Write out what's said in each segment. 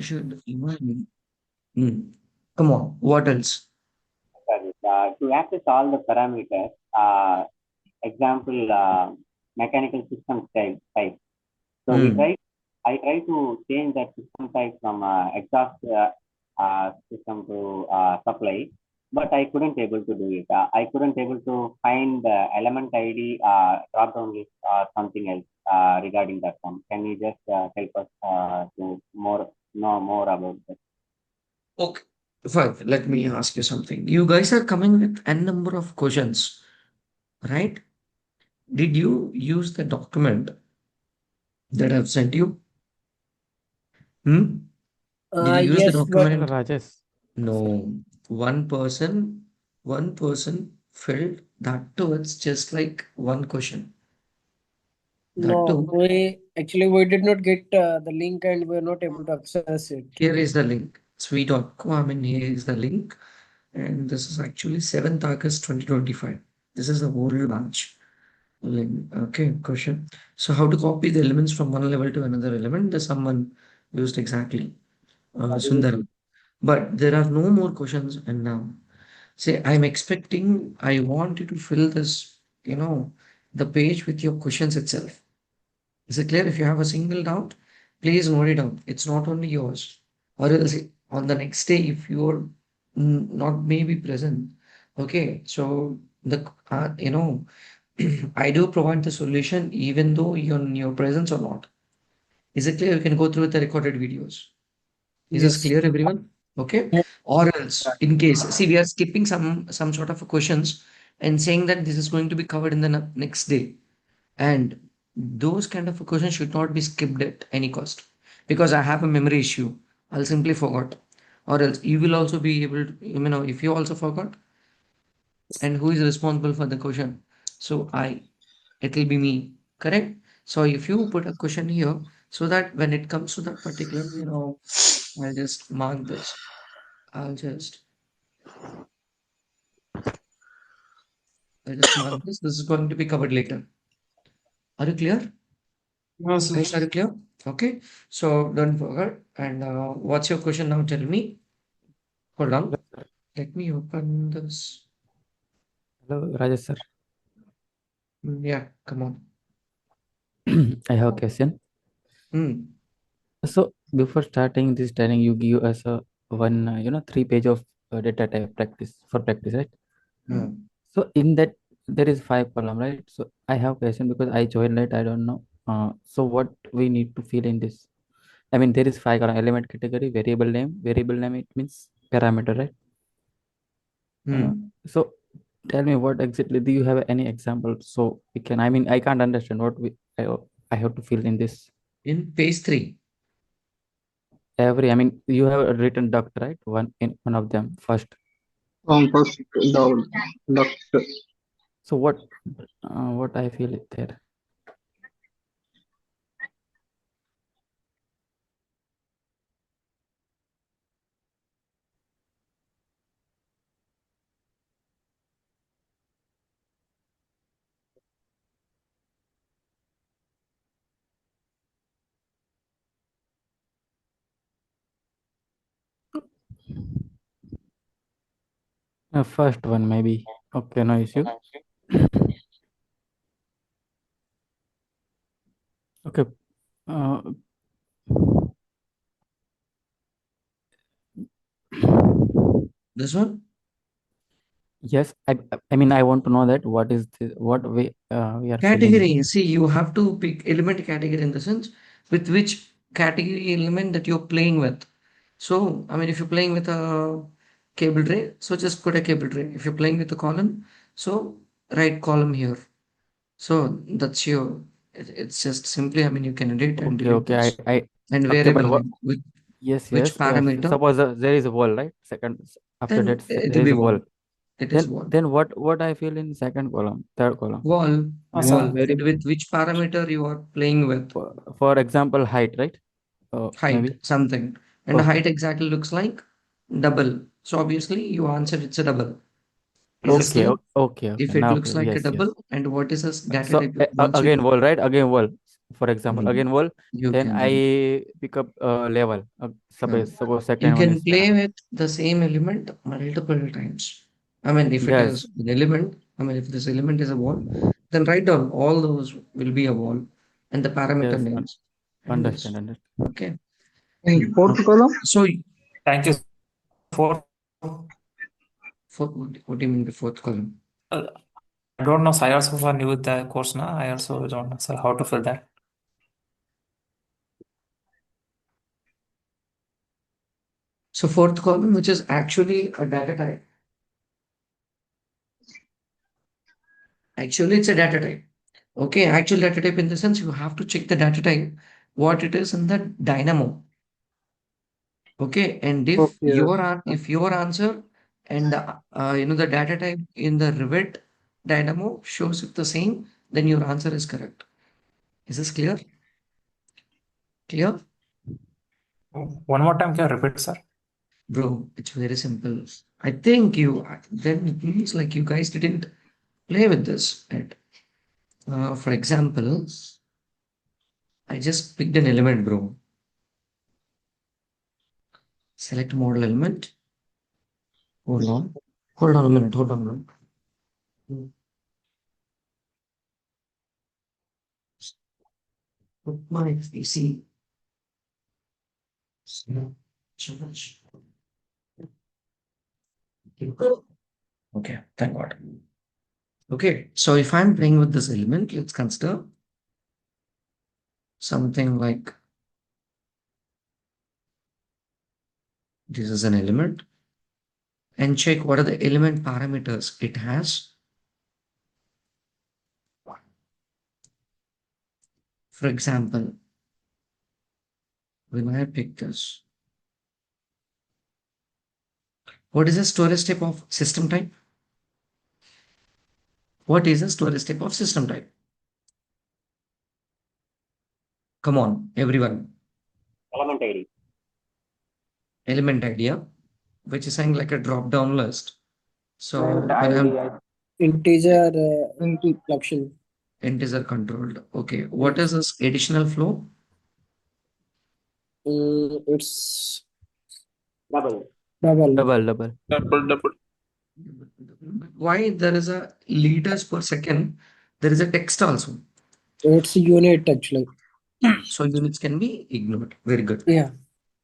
Should even. Hmm. Come on. What else? Sorry, to access all the parameters, example, mechanical system type. So Hmm. I try to change that system type from exhaust system to supply, but I couldn't able to do it. I couldn't able to find the element ID drop down list or something else regarding that one. Can you just help us to know more about that? Okay. Fine. Let me ask you something. You guys are coming with n number of questions, right? Did you use the document that I've sent you? Hmm? Did you use the Yes, but document? Rajesh, sir. No. One person, one person filled that too. It's just like one question. That no, too. we did not get the link and we are not able to access it. Here is the link. Sweet.com. I mean, here is the link. And this is actually 7th August 2025. This is the whole batch. Link. Okay, question. So how to copy the elements from one level to another element? The someone used exactly. Sundaram. But there are no more questions and now. Say, I'm expecting, I want you to fill this, the page with your questions itself. Is it clear? If you have a single doubt, please note it down. It's not only yours. Or else on the next day, if you're not maybe present, okay, so I do provide the solution even though you're in your presence or not. Is it clear? You can go through the recorded videos. Is this Yes. clear, everyone? Okay. Or else, in case, see, we are skipping some sort of questions and saying that this is going to be covered in the next day. And those kind of questions should not be skipped at any cost because I have a memory issue. I'll simply forgot. Or else you will also be able to, if you also forgot, and who is responsible for the question? So it will be me, correct? So if you put a question here, so that when it comes to that particular, I'll just mark this. I'll just, I'll just mark this. This is going to be covered later. Are you clear? Yes, sir. Guys, are you clear? Okay. So don't forget. And what's your question now? Tell me. Hold on. Let me open this. Hello, Rajesh, sir. Yeah, come on. I have a question. Hmm. So before starting this training, you give us a one, 3 page of data type practice, right? Hmm. So in that there is 5 column, right? So I have question because I joined late. I don't know. So what we need to fill in this? I mean, there is 5 column: element category, variable name. Variable name it means parameter, right? Uh, Hmm. so tell me what exactly do you have any example so we can. I mean, I can't understand what I have to fill in this. In page 3. I mean, you have written duct, right? One in one of them first. First, the So what I feel it there. First one maybe. Okay, no issue. Okay. Uh, This one? yes, I mean I want to know that what is what we are filling in. Category. See, you have to pick element category in the sense with which category element that you're playing with. So, I mean, if you're playing with a cable tray, so just put a cable tray. If you're playing with a column, so write column here. So that's it's just simply, I mean, you can edit and Okay, delete okay. this. I And okay, but variable what? name, with Yes, which yes. parameter, Suppose there is a wall, right? Second, after that then it there will is be a wall. wall. It is Then wall. then what I feel in second column, third column. Wall, Uh, wall. Asa. And very with which parameter you are playing with. for example height, right? Height, Maybe. something. And the Okay. height exactly looks like double. So obviously you answered it's a double. Is this Okay. clear? Okay. Okay. If it Now looks clear. like a Yes. Yes. double, and what is this data So type once you again wall, right? Again wall. For example, Mm, again wall, You then can do. I pick up level. Uh, Suppose you second one can is play with the same element multiple times. I mean, if it yes, is an element, I mean, if this element is a wall, then write down all those will be a wall and the parameter yes, names and this. understand, understand. Okay. In fourth column, So, Thank you. For what do you mean the fourth column? I don't know. So I also for new with the course now. I also don't know so how to fill that. So, fourth column, which is actually a data type. Actually, it's a data type. Okay, actual data type in the sense you have to check the data type, what it is in the Dynamo. Okay, and okay, if your answer and the data type in the Rivet Dynamo shows it the same, then your answer is correct. Is this clear? Clear? One more time, can you repeat, sir? Bro, it's very simple. I think then it means like you guys didn't play with this. Right? For example, I just picked an element, bro. Select model element. Hold on. Hold on a minute. Hold on a minute. Put my PC. Charge. Okay, thank God. Okay, so if I'm playing with this element, let's consider something like this is an element and check what are the element parameters it has. For example, when I pick this, what is the storage type of system type? What is the storage type of system type? Come on, everyone. Element ID. Element idea, which is saying like a drop down list. So Element when I'm ID. Integer into collection. integer controlled, okay, what is Yes. this additional flow? It's Double. double. Double. Why there is a liters per second? There is a text also. It's unit actually. So units can be ignored. Very good. Yeah.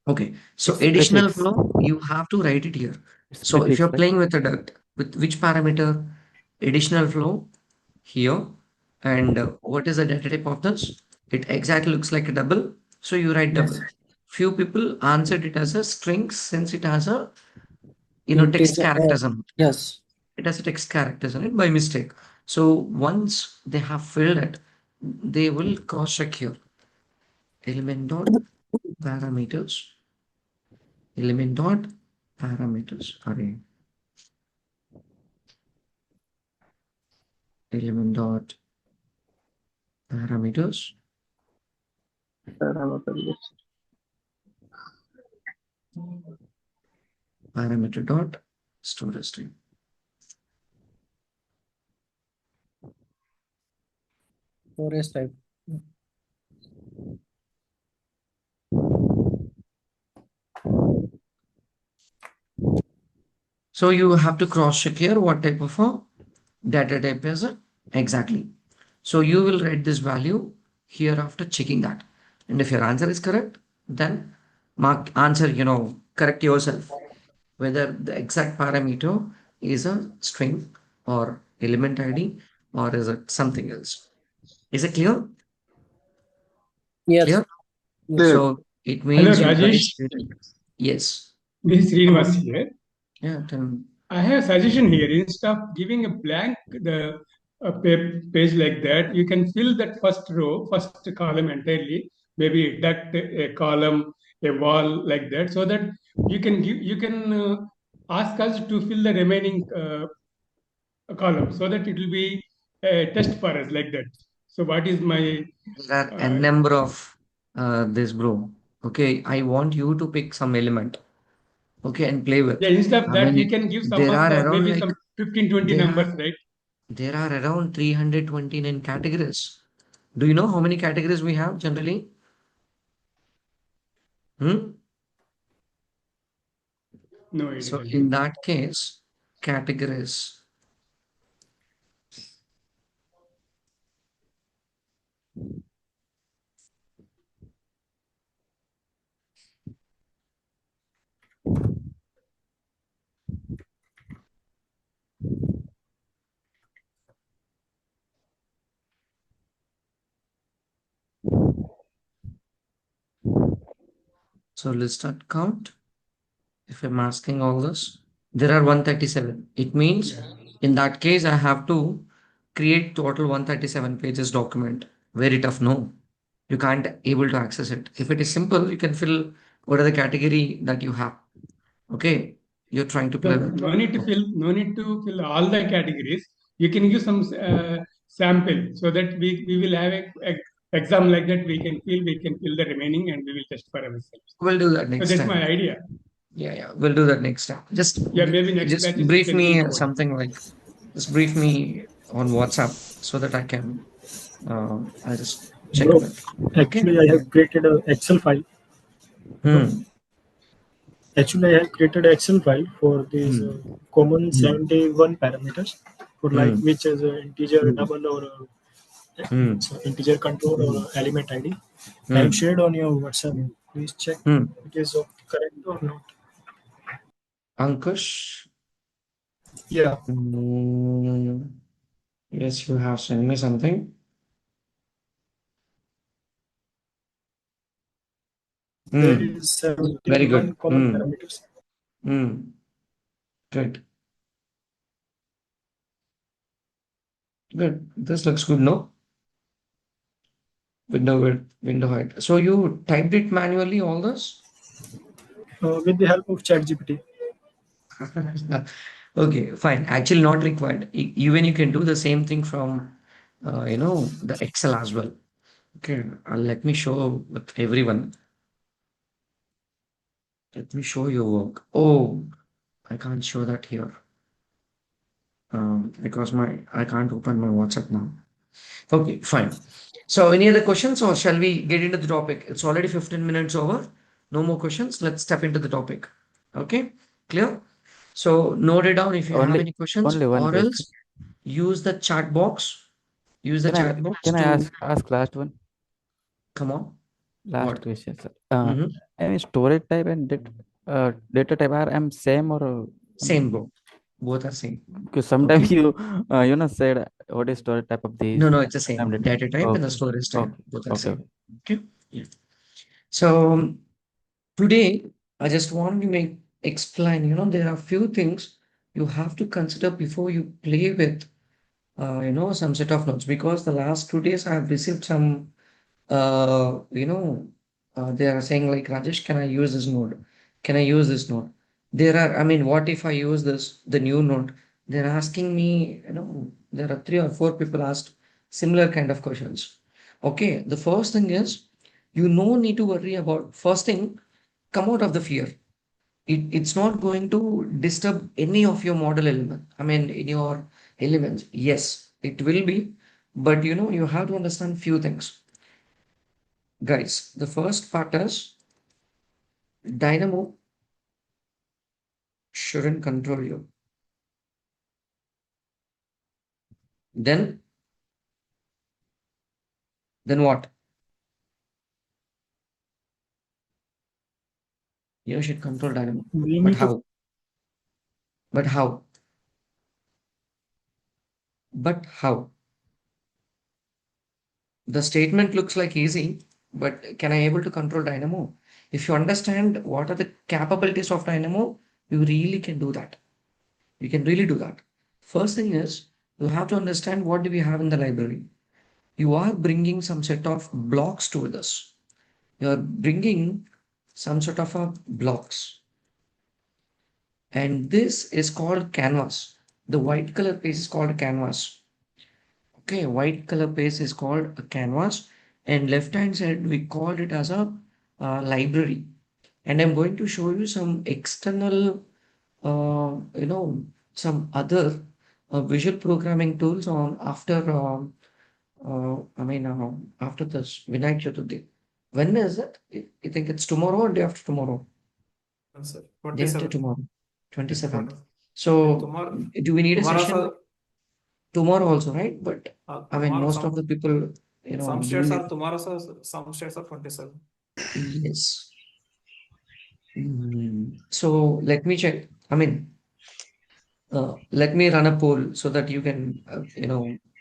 Okay. So It's additional prefix. flow, you have to write it here. It's So if prefix, you're right? playing with a duct, with which parameter? Additional flow here. And what is the data type of this? It exactly looks like a double. So you write Yes. double. Few people answered it as a string since it has a text Integer. characters on it. Yes. It has a text characters on it by mistake. So once they have filled it, they will cross check here. Element dot parameters. Element dot parameters array. Element dot parameters. parameter list. Parameter dot storage string. Forest type. So you have to cross check here what type of a data type is it exactly. So you will write this value here after checking that. And if your answer is correct, then mark answer, correct yourself whether the exact parameter is a string or element ID or is it something else. Is it clear? Yes. Clear? Yes. Clear. So it Hello, means you Rajesh. guys did it. Yes. This is Come Srinivas on. here. Yeah, tell me. I have a suggestion here. Instead of giving a blank page like that, you can fill that first row, first column entirely. Maybe that a column, a wall like that, so that you can ask us to fill the remaining column, so that it will be a test for us like that. So what is my There are a uh, number of this bro. Okay, I want you to pick some element. Okay, and play with. yeah? Instead of I that, you mean, can give some there of are around maybe like some 15, 20 there numbers, are right? there are around 329 categories. Do you know how many categories we have generally? Hmm? No, I So didn't. in that case, categories. So let's start count. If I'm asking all this, there are 137. It means Yeah. in that case, I have to create total 137 pages document. Very tough, no. You can't able to access it. If it is simple, you can fill whatever the category that you have. Okay, you're trying to So play with. no need to fill all the categories. You can give some sample so that we will have a exam like that. We can fill the remaining, and we will test for ourselves. We'll do that So next that's my time. idea. Yeah, yeah, we'll do that next time. Yeah, maybe next Just batches we brief can do me it more. something like, just brief me on WhatsApp so that I can, I'll just check Bro, on it. Okay. actually, I have created an Excel file. Bro, Hmm. actually, I have created an Excel file for these Hmm. common Hmm. 71 parameters, for like Hmm. which is an integer Hmm. double or Hmm. so integer control or Hmm. element ID. I have Hmm. shared on your WhatsApp. Please check Hmm. it is correct or not. Ankush. Yeah, Hmm. Yes, you have sent me something. there Hmm. is Very 71 good. common Hmm. parameters. Hmm. Good. Good. This looks good, no? Window width, window height. So you typed it manually, all this? With the help of ChatGPT. Okay, fine. Actually, not required. Even you can do the same thing from, the Excel as well. Okay, let me show with everyone. Let me show your work. Oh, I can't show that here. Because I can't open my WhatsApp now. Okay, fine. So, any other questions, or shall we get into the topic? It's already 15 minutes over. No more questions. Let's step into the topic. Okay, clear? So, note it down if you have Only any questions, only one or question. else use the chat box. Use the Can I chat box can I to ask last one? come on. Last What? question, sir. Mm-hmm. I mean storage type and data type are same or I Same, mean bro. Both are same. because sometimes Okay. you said what is storage type of No, these no, it's the I'm same. data. Data type and the Okay. storage type. Okay. Both are Okay. same. Okay. Okay. Yeah. So today I just want to explain, there are few things you have to consider before you play with some set of notes, because the last 2 days I have received some they are saying like, Rajesh, can I use this node? Can I use this node? I mean, what if I use the new node? They're asking me, there are 3 or 4 people asked similar kind of questions. Okay, the first thing is, you no need to worry about, first thing, come out of the fear. It's not going to disturb any of your model element. I mean, in your elements, yes, it will be, but you have to understand few things. Guys, the first part is Dynamo shouldn't control you. Then, then what? You should control Dynamo. We But need to how? But how? But how? The statement looks like easy, but can I able to control Dynamo? If you understand what are the capabilities of Dynamo, you really can do that. You can really do that. First thing is, you have to understand what do we have in the library. You are bringing some set of blocks to this. You are bringing some sort of a blocks, and this is called canvas. The white color piece is called canvas. Okay, white color piece is called a canvas, and left hand side we called it as a library. And I'm going to show you some external, some other visual programming tools on after after this Vinayak Chaturthi. When is it? You think it's tomorrow or day after tomorrow? Sir. Day after 27th. tomorrow, 27th. And So tomorrow, do we need a tomorrow, session sir, tomorrow also, right? But tomorrow most of the some people, states doing are it. tomorrow, sir. Some states are 27. Yes. So let me check. Let me run a poll so that you can,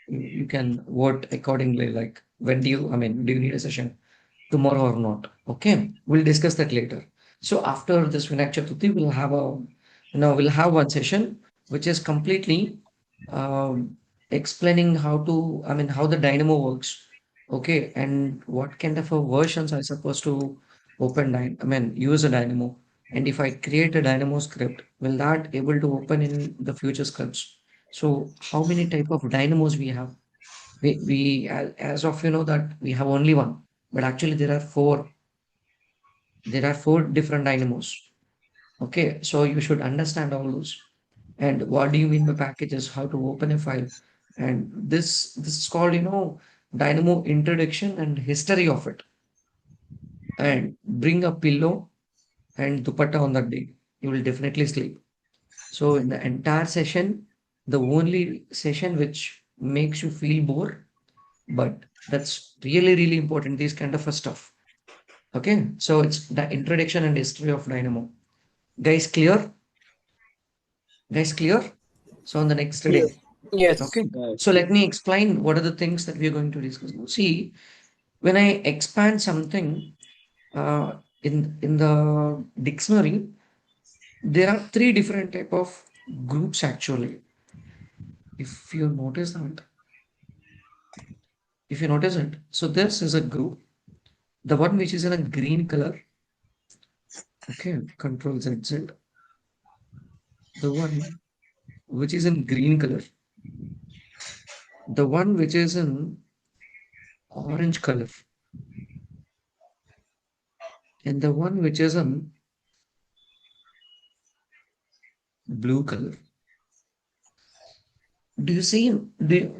you can vote accordingly. Like, when do you need a session tomorrow or not? Okay, we'll discuss that later. So after this Vinayak Chaturthi, we'll have one session which is completely explaining how the Dynamo works. Okay, and what kind of a versions I supposed to use a Dynamo. And if I create a Dynamo script, will that able to open in the future scripts? So how many type of dynamos we have? As of that we have only one, but actually there are four. There are four different dynamos. Okay, so you should understand all those. And what do you mean by packages? How to open a file? And this is called Dynamo introduction and history of it. And bring a pillow and dupatta on that day. You will definitely sleep. So in the entire session, the only session which makes you feel bored, but that's really, really important, these kind of a stuff. Okay, so it's the introduction and history of Dynamo. Guys, clear? Guys, clear? So on the next Clear. day. Yes. Okay. So let me explain what are the things that we are going to discuss now. See, when I expand something in the dictionary, there are three different type of groups actually. If you notice that, if you notice it, so this is a group, the one which is in a green color. Okay, Control Z Z. The one which is in green color, the one which is in orange color, and the one which is in blue color. Do you see?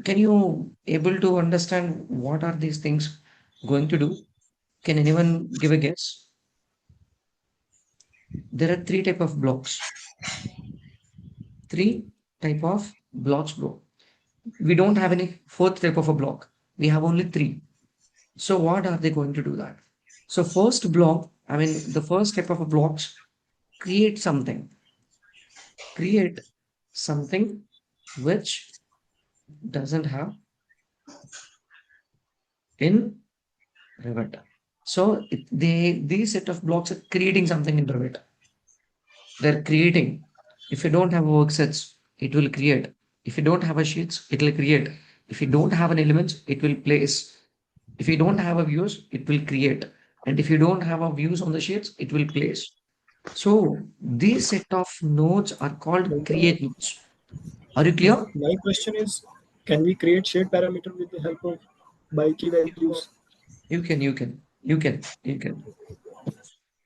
Can you able to understand what are these things going to do? Can anyone give a guess? There are three type of blocks. Three type of blocks, bro. We don't have any fourth type of a block. We have only three. So what are they going to do that? So first block, the first type of a blocks, create something. Create something which doesn't have in Revit. So these set of blocks are creating something in Revit. They're creating. If you don't have worksets, it will create. If you don't have a sheets, it will create. If you don't have an elements, it will place. If you don't have a views, it will create. And if you don't have a views on the sheets, it will place. So these set of nodes are called create nodes. Are you clear? My question is, can we create shade parameter with the help of by key values? You can.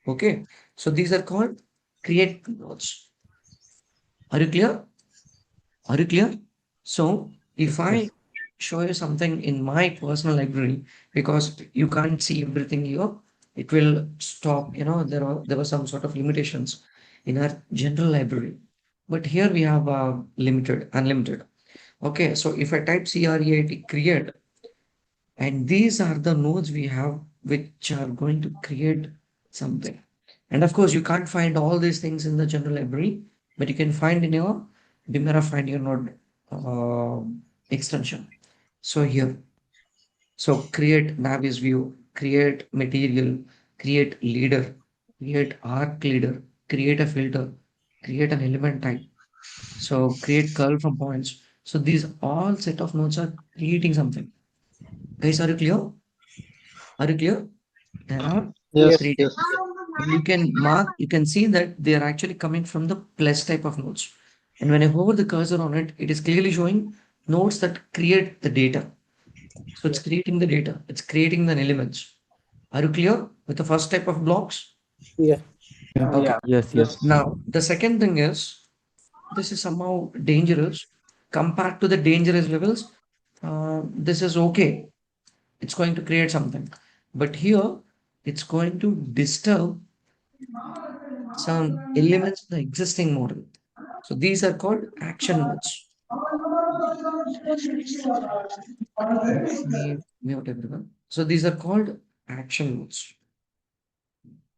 Okay. So these are called create nodes. Are you clear? Are you clear? So if I Yes. show you something in my personal library, because you can't see everything here, it will stop. There were some sort of limitations in our general library. But here we have unlimited. Okay, so if I type create create, and these are the nodes we have which are going to create something. And of course, you can't find all these things in the general library, but you can find in your Vimera Find Your Node uh, extension. So here, so create Navis view, create material, create leader, create arc leader, create a filter, create an element type. So create curl from points. So these all set of nodes are creating something. Guys, are you clear? Are you clear? There are Yes. three types. And you can see that they are actually coming from the plus type of nodes. And when I hover the cursor on it, it is clearly showing nodes that create the data. So it's creating the data, it's creating the elements. Are you clear with the first type of blocks? Yeah. Okay. Yes, yes. Now, the second thing is this is somehow dangerous compared to the dangerous levels. this is okay. It's going to create something. But here, it's going to disturb some elements in the existing model. So these are called action nodes. Let me mute everyone. So these are called action nodes.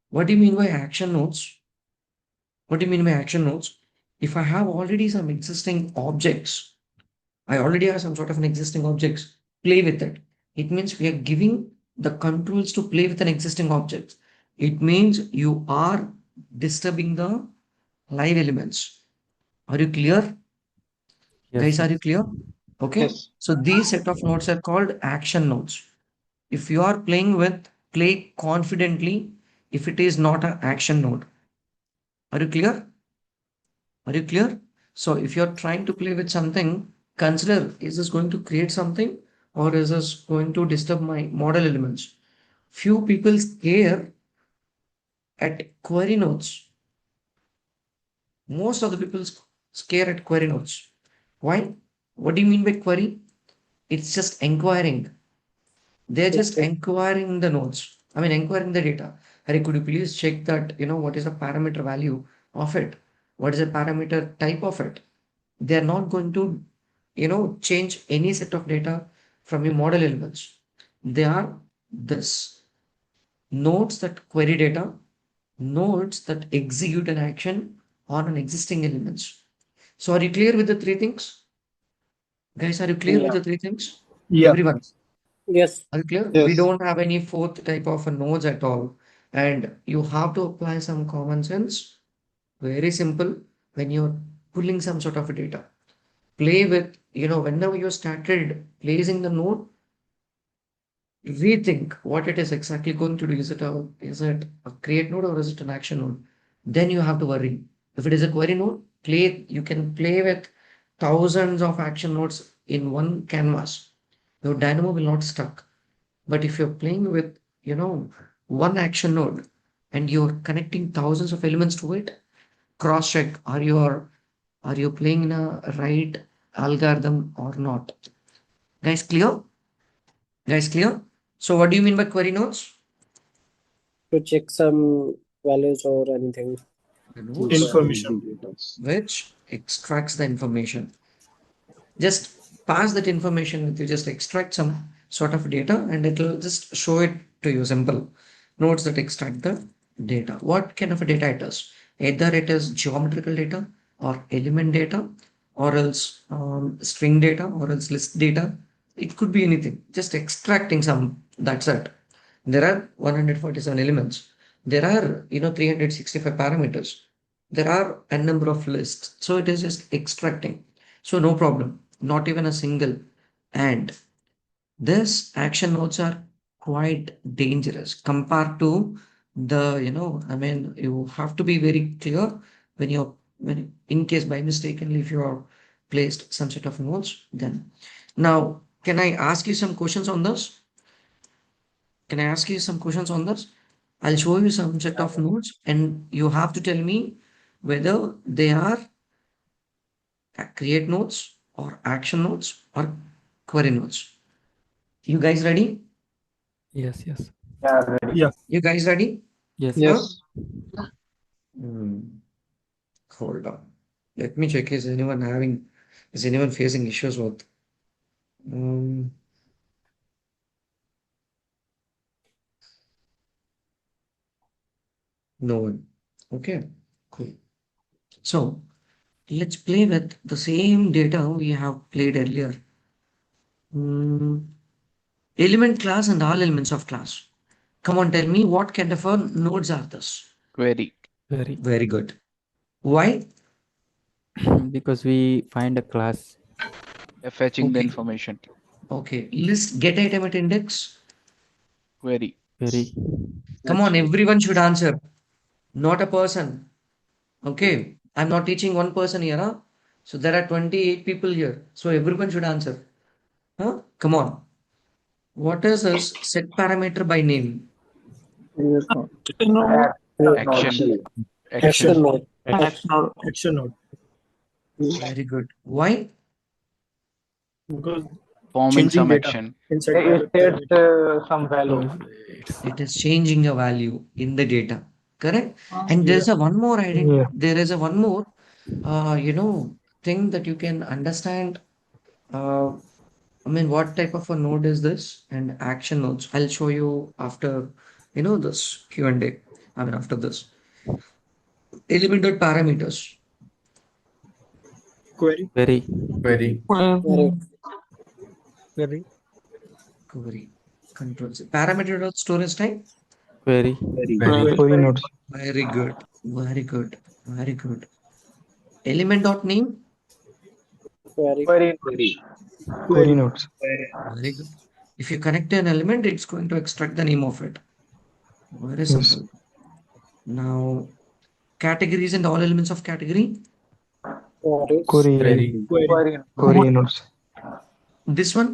What do you mean by action nodes? What do you mean by action nodes? If I have already some existing objects, I already have some sort of an existing objects, play with it. It means we are giving the controls to play with an existing object. It means you are disturbing the live elements. Are you clear? Guys, Yes, are yes. you clear? Okay. Yes. So these set of nodes are called action nodes. If you are playing with, play confidently if it is not an action node. Are you clear? Are you clear? So if you're trying to play with something, consider, is this going to create something or is this going to disturb my model elements? Few people scare at query nodes. Most of the people scare at query nodes. Why? What do you mean by query? It's just inquiring. They're just Okay. inquiring the nodes. I mean, inquiring the data. Harry, could you please check that, what is the parameter value of it? What is the parameter type of it? They're not going to, change any set of data from your model elements. They are this nodes that query data, nodes that execute an action on an existing elements. So are you clear with the three things? Guys, are you clear with Yeah. the three things? Yeah. Everyone. Yes. Are you clear? We Yes. don't have any fourth type of a nodes at all. And you have to apply some common sense. Very simple when you're pulling some sort of a data. Play with, whenever you started placing the node, rethink what it is exactly going to do. Is it a create node or is it an action node? Then you have to worry. If it is a query node, you can play with thousands of action nodes in one canvas. Your Dynamo will not stuck. But if you're playing with, one action node and you're connecting thousands of elements to it, cross check are you playing in a right algorithm or not? Guys, clear? Guys, clear? So what do you mean by query nodes? To check some values or anything. The nodes Information. which extracts the information. Just pass that information with you, just extract some sort of data and it'll just show it to you. Simple. Nodes that extract the data. What kind of a data it is? Either it is geometrical data or element data or else string data or else list data. It could be anything. Just extracting some. That's it. There are 147 elements. There are 365 parameters. There are a number of lists. So it is just extracting. So no problem, not even a single. And this action nodes are quite dangerous compared to you have to be very clear when in case by mistakenly if you are placed some set of nodes, then now can I ask you some questions on this? Can I ask you some questions on this? I'll show you some set of nodes and you have to tell me whether they are create nodes or action nodes or query nodes. You guys ready? Yes, yes. Yeah. You guys ready? Yes. Huh? Yes. Hold on. Let me check. Is anyone facing issues with? Um, no one. Okay, cool. So let's play with the same data we have played earlier. Hmm, element class and all elements of class. Come on, tell me what kind of a nodes are this? Query. Very. Very good. Why? Because we find a class. Fetching the Okay. information. Okay. List get item at index. Query. Very. Come on, everyone should answer. Not a person. Okay. I'm not teaching one person here, huh? So there are 28 people here. So everyone should answer. Huh? Come on. What is this set parameter by name? Action. Action node. Action node. Very good. Why? Because Performing Changing some data action. inside It takes some So value. it's It is changing a value in the data, correct? And Yeah. there's a one more Yeah. there is a one more, thing that you can understand. Uh, I mean, what type of a node is this? And action nodes. I'll show you after, this Q&A. I mean, after this. Element dot parameters. Query. very Very. Very. Query. Controls. Parameter dot storage type. very Very. Query nodes. Very good. Very good. Very good. Element dot name. Very. Query. Query nodes. Very good. If you connect an element, it's going to extract the name of it. Very Yes. simple. Now, categories and all elements of category. Query. Very. Query. Query nodes. This one,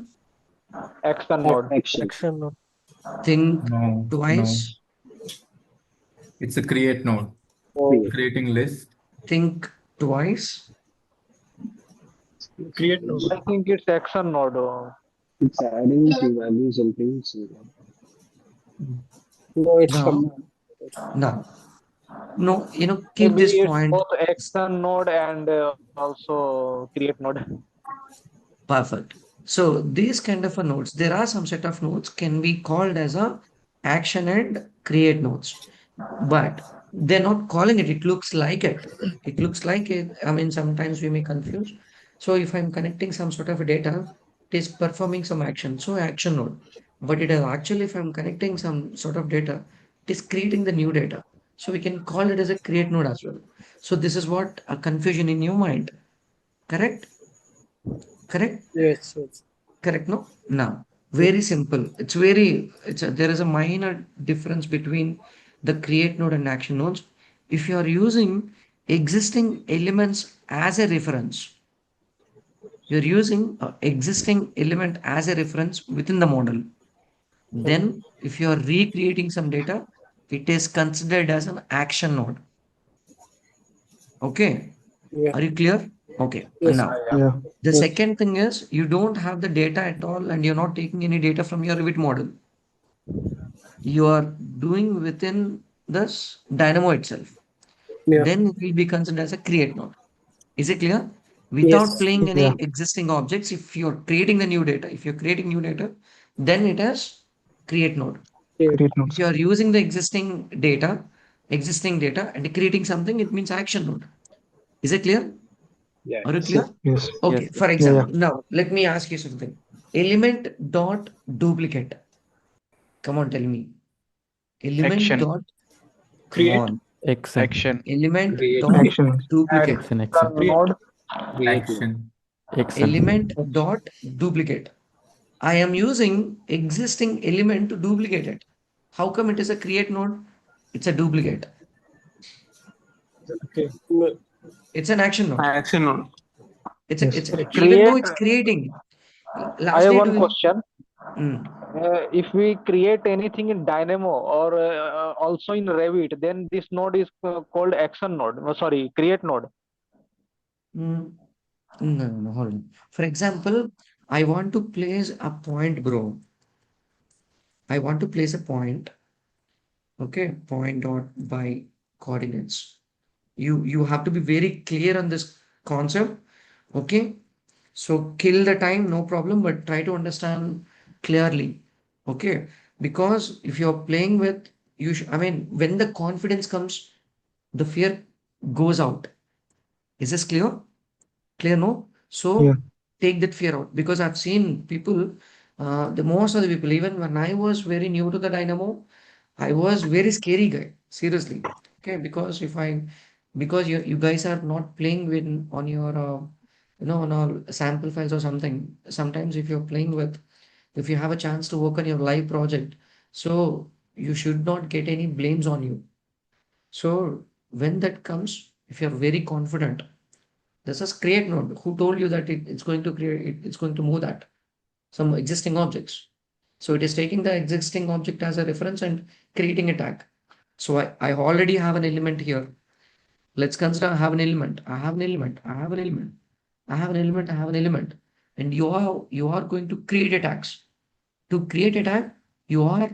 Action node. Action node. think No. twice, It's a create node. Creating list. think twice. Create node. I think it's action node. It's adding to values and things. No, it's Now, now, no, keep Maybe this it's point. both action node and also create node. Perfect. So these kind of a nodes, there are some set of nodes can be called as a action and create nodes, but they're not calling it. It looks like it. It looks like it. I mean, sometimes we may confuse. So if I'm connecting some sort of a data, it is performing some action. So action node, but it is actually, if I'm connecting some sort of data, it is creating the new data. So we can call it as a create node as well. So this is what a confusion in your mind. Correct? Correct? yes. Correct, no? Now, very simple. There is a minor difference between the create node and action nodes. If you are using existing elements as a reference, you're using a existing element as a reference within the model. Then, if you are recreating some data, it is considered as an action node. Okay. Yeah. Are you clear? Okay. Yes. Now, Yeah. the second thing is you don't have the data at all and you're not taking any data from your Revit model. You are doing within this Dynamo itself. Yeah. Then it will be considered as a create node. Is it clear? Without Yes. playing any Yeah. existing objects, if you're creating the new data, if you're creating new data, then it is create node. Create If nodes. you are using the existing data and creating something, it means action node. Is it clear? Yeah. Are you clear? Yes. Okay, yes for Yeah. example, now let me ask you something. Element dot duplicate. Come on, tell me. Element Action. dot come Create. on. action Action. Element Create. dot Action. duplicate. action Node. Create. Action. Element dot duplicate. I am using existing element to duplicate it. How come it is a create node? It's a duplicate. Okay. It's an action node. Action node. It's even Create. though it's creating. I Last have day one question. If we create anything in Dynamo or also in Revit, then this node is called action node. Sorry, create node. No, hold on. For example, I want to place a point, bro. I want to place a point. Okay, point dot by coordinates. You have to be very clear on this concept. Okay, so kill the time, no problem, but try to understand clearly. Okay, because if you're playing with I mean, when the confidence comes, the fear goes out. Is this clear? Clear, no? Yeah. So take that fear out because I've seen people, the most of the people, even when I was very new to the Dynamo, I was very scary guy, seriously. Okay, because you guys are not playing with on your, on our sample files or something. Sometimes if you're playing with, if you have a chance to work on your live project, so you should not get any blames on you. So when that comes, if you're very confident, this is create node. Who told you that it's going to it's going to move that? Some existing objects. So it is taking the existing object as a reference and creating a tag. So I already have an element here. Let's consider I have an element. I have an element. I have an element. I have an element. I have an element. and you are going to create a tags. To create a tag, you are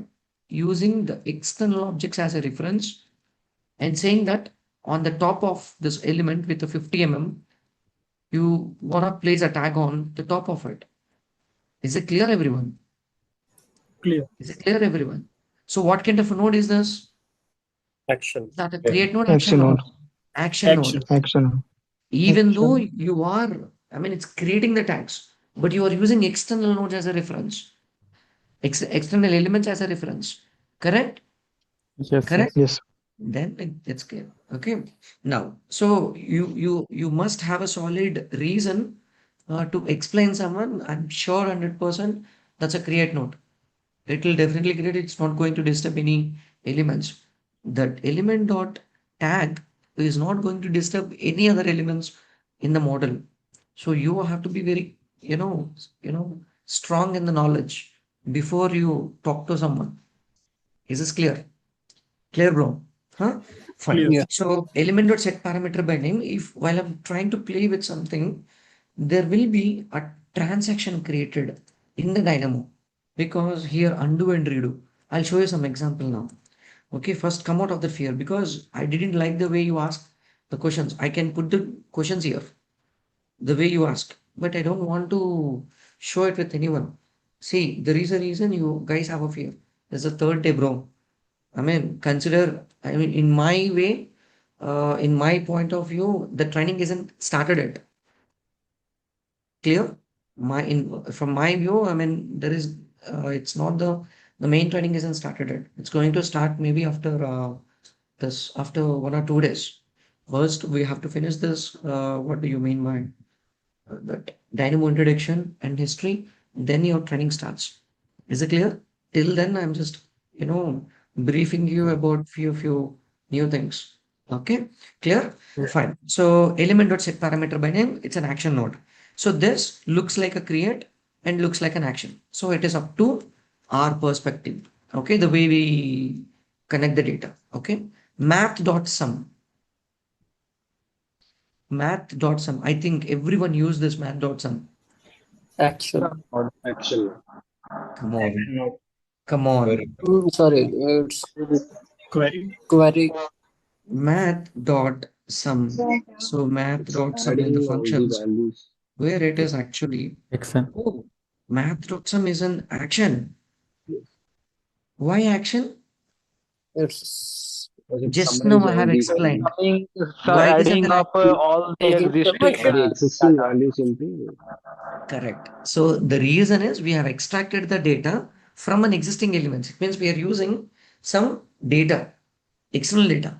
using the external objects as a reference and saying that on the top of this element with the 50 you wanna place a tag on the top of it. Is it clear, everyone? Clear. Is it clear, everyone? So what kind of a node is this? Action. Is that a create node, action Action node? node. Action node. Action. Even though Action. you are, I mean, it's creating the tags, but you are using external nodes as a reference, external elements as a reference. Correct? Yes, Correct? yes. Yes. Then it's clear. Okay. Now, so you must have a solid reason to explain someone. I'm sure 100% that's a create node. It will definitely create. It's not going to disturb any elements. That element dot tag is not going to disturb any other elements in the model. So you have to be very, strong in the knowledge before you talk to someone. Is this clear? Clear, bro? Huh? Fine. Clear. Yeah. So element dot set parameter by name. If while I'm trying to play with something, there will be a transaction created in the Dynamo because here undo and redo. I'll show you some example now. Okay, first come out of the fear because I didn't like the way you ask the questions. I can put the questions here the way you ask, but I don't want to show it with anyone. See, there is a reason you guys have a fear. There's a third day, bro. I mean, in my way, in my point of view, the training isn't started yet. Clear? From my view, I mean, it's not the main training isn't started yet. It's going to start maybe after 1 or 2 days. First, we have to finish this. What do you mean by that Dynamo introduction and history? Then your training starts. Is it clear? Till then, I'm just, briefing you about few new things. Okay, clear? Fine. So element dot set parameter by name, it's an action node. So this looks like a create and looks like an action. So it is up to our perspective. Okay, the way we connect the data. Okay, math.sum. Math.sum. I think everyone use this math.sum. Action. Action. Come on. Come on. Sorry, it's Query. query. Math.sum. So math.sum in the Adding all the functions values. where it is actually, Action. oh, math.sum is an action. Why action? It's Because it Just now I summarizes all have the explained. values. Why it is Adding an up action? all the taking existing All the existing data. values into. Correct. So the reason is we have extracted the data from an existing element. It means we are using some data, external data.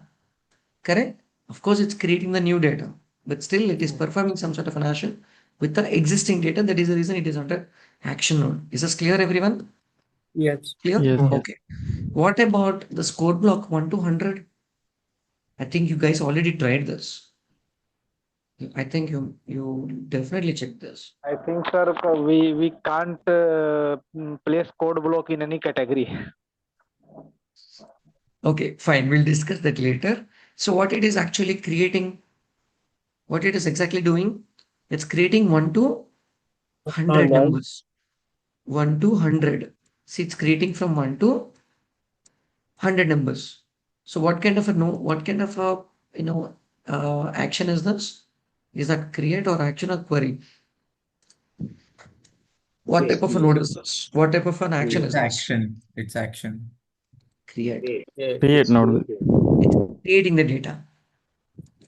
Correct? Of course, it's creating the new data, but still it is performing some sort of an action with the existing data. That is the reason it is under action node. Is this clear, everyone? yes. Clear? Yes, yes. Okay. What about the score block 1 to 100? I think you guys already tried this. I think you definitely checked this. I think, sir, we can't place code block in any category. Okay, fine. We'll discuss that later. So what it is actually creating, what it is exactly doing, it's creating 1 to 100 100. numbers. 1 to 100. See, it's creating from 1 to 100 numbers. So what kind of a, action is this? Is that create or action or query? What type of a node is this? What type of an action is It's this? action. It's action. Create. Create node. It's creating the data.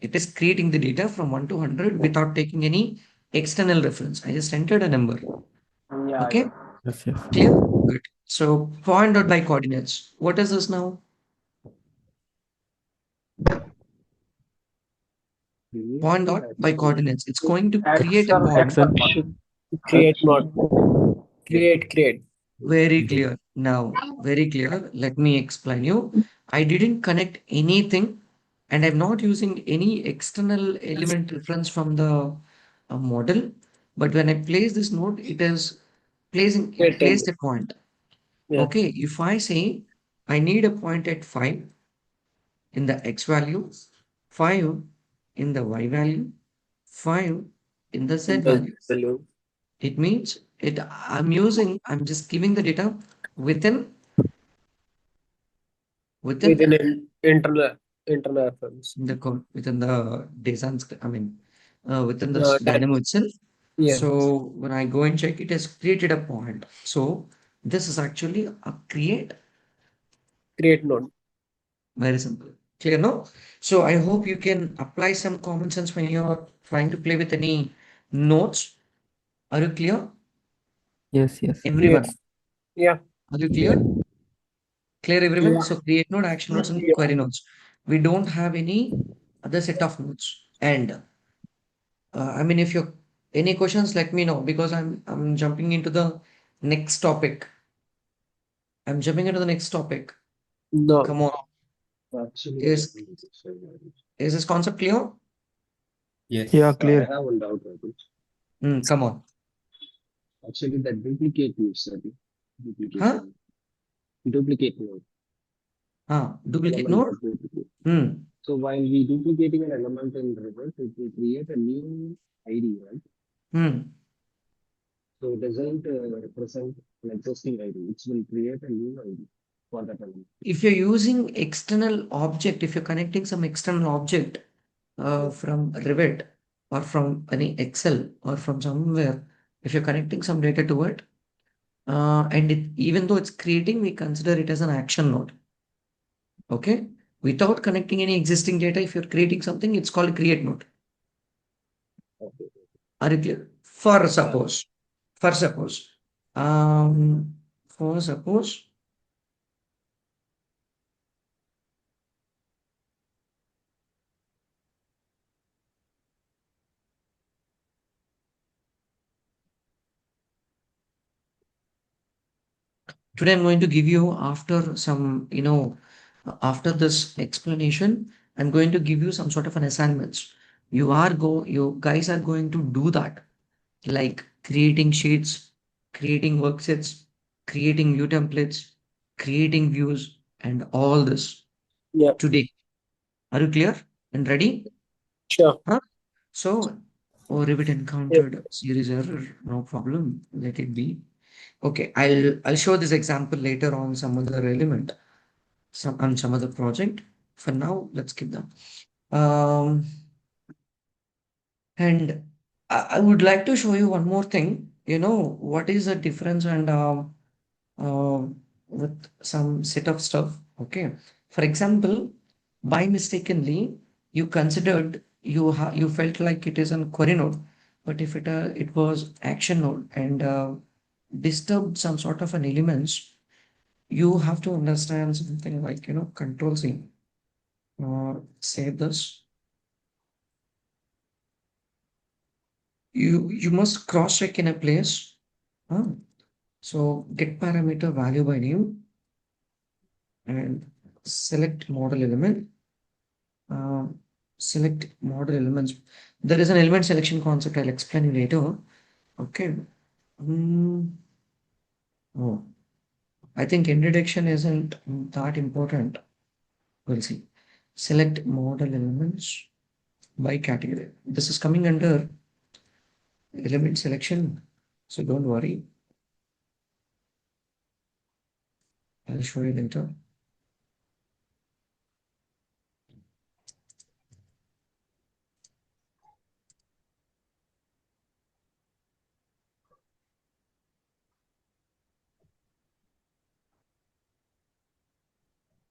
It is creating the data from 1 to 100 without taking any external reference. I just entered a number. Yeah, Okay, Yes, yes. clear? Good. So point dot by coordinates. What is this now? Point dot by coordinates. It's going to create a point. Action. Create not. Create. Very clear. Now, very clear. Let me explain you. I didn't connect anything and I'm not using any external element reference from the model. But when I place this node, it Creating. placed a point. Yeah. Okay, if I say I need a point at 5 in the x value, 5 in the y value, 5 in the z value. Value. It means I'm just giving the data within Within internal affairs. the code, within the design script, within the Type. Dynamo itself. Yeah. So when I go and check, it has created a point. So this is actually a create. Create node. Very simple. Clear, no? So I hope you can apply some common sense when you're trying to play with any nodes. Are you clear? Yes, yes. Everyone, Yes. Yeah. are you clear? Clear, everyone? Yeah. So create node, action nodes, and Yeah. query nodes. We don't have any other set of nodes. And if you any questions, let me know because I'm jumping into the next topic. I'm jumping into the next topic. No. Come on. Actually, Is this concept clear? Yeah, I clear. have one doubt, Rajesh. Come on. Actually, the duplicate you said, duplicate Huh? node. Duplicate node. Duplicate Element node? of duplicate. Hmm. So while we duplicating an element in reverse, it will create a new ID, right? Hmm. So it doesn't represent an existing ID. It will create a new ID for that element. If you're using external object, if you're connecting some external object from Revit or from any Excel or from somewhere, if you're connecting some data to it, even though it's creating, we consider it as an action node. Okay? Without connecting any existing data, if you're creating something, it's called create node. Okay. Are you clear? For suppose, for suppose, um, for suppose, today I'm going to give you after some, after this explanation, I'm going to give you some sort of an assignments. You guys are going to do that, like creating sheets, creating worksets, creating view templates, creating views, and all this Yeah. today. Are you clear and ready? Sure. Huh? So, Revit encountered series error, no problem, let it be. Okay, I'll show this example later on some other element, some other project. For now, let's keep them. And I would like to show you one more thing. What is the difference and with some set of stuff. Okay, for example, by mistakenly you considered you felt like it is an query node, but if it was action node and disturbed some sort of an elements, you have to understand something like control C. Save this. You must cross check in a place. So get parameter value by name and select model element. uh, Select model elements. There is an element selection concept. I'll explain you later. Okay. Oh, I think introduction isn't that important. We'll see. Select model elements by category. This is coming under element selection, so don't worry. I'll show you later.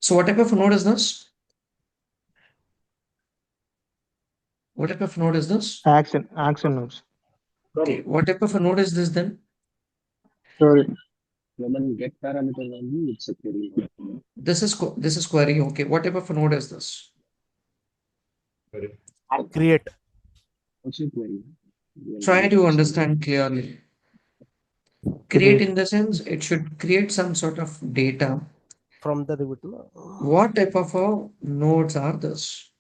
So what type of node is this? What type of node is this? Action nodes. Okay, what type of a node is this then? Sorry. When get parameter value, it's a query node. This is query. Okay, what type of a node is this? Create. Also query. Try to understand clearly. Create in the sense it should create some sort of data. From the Revit. What type of nodes are this?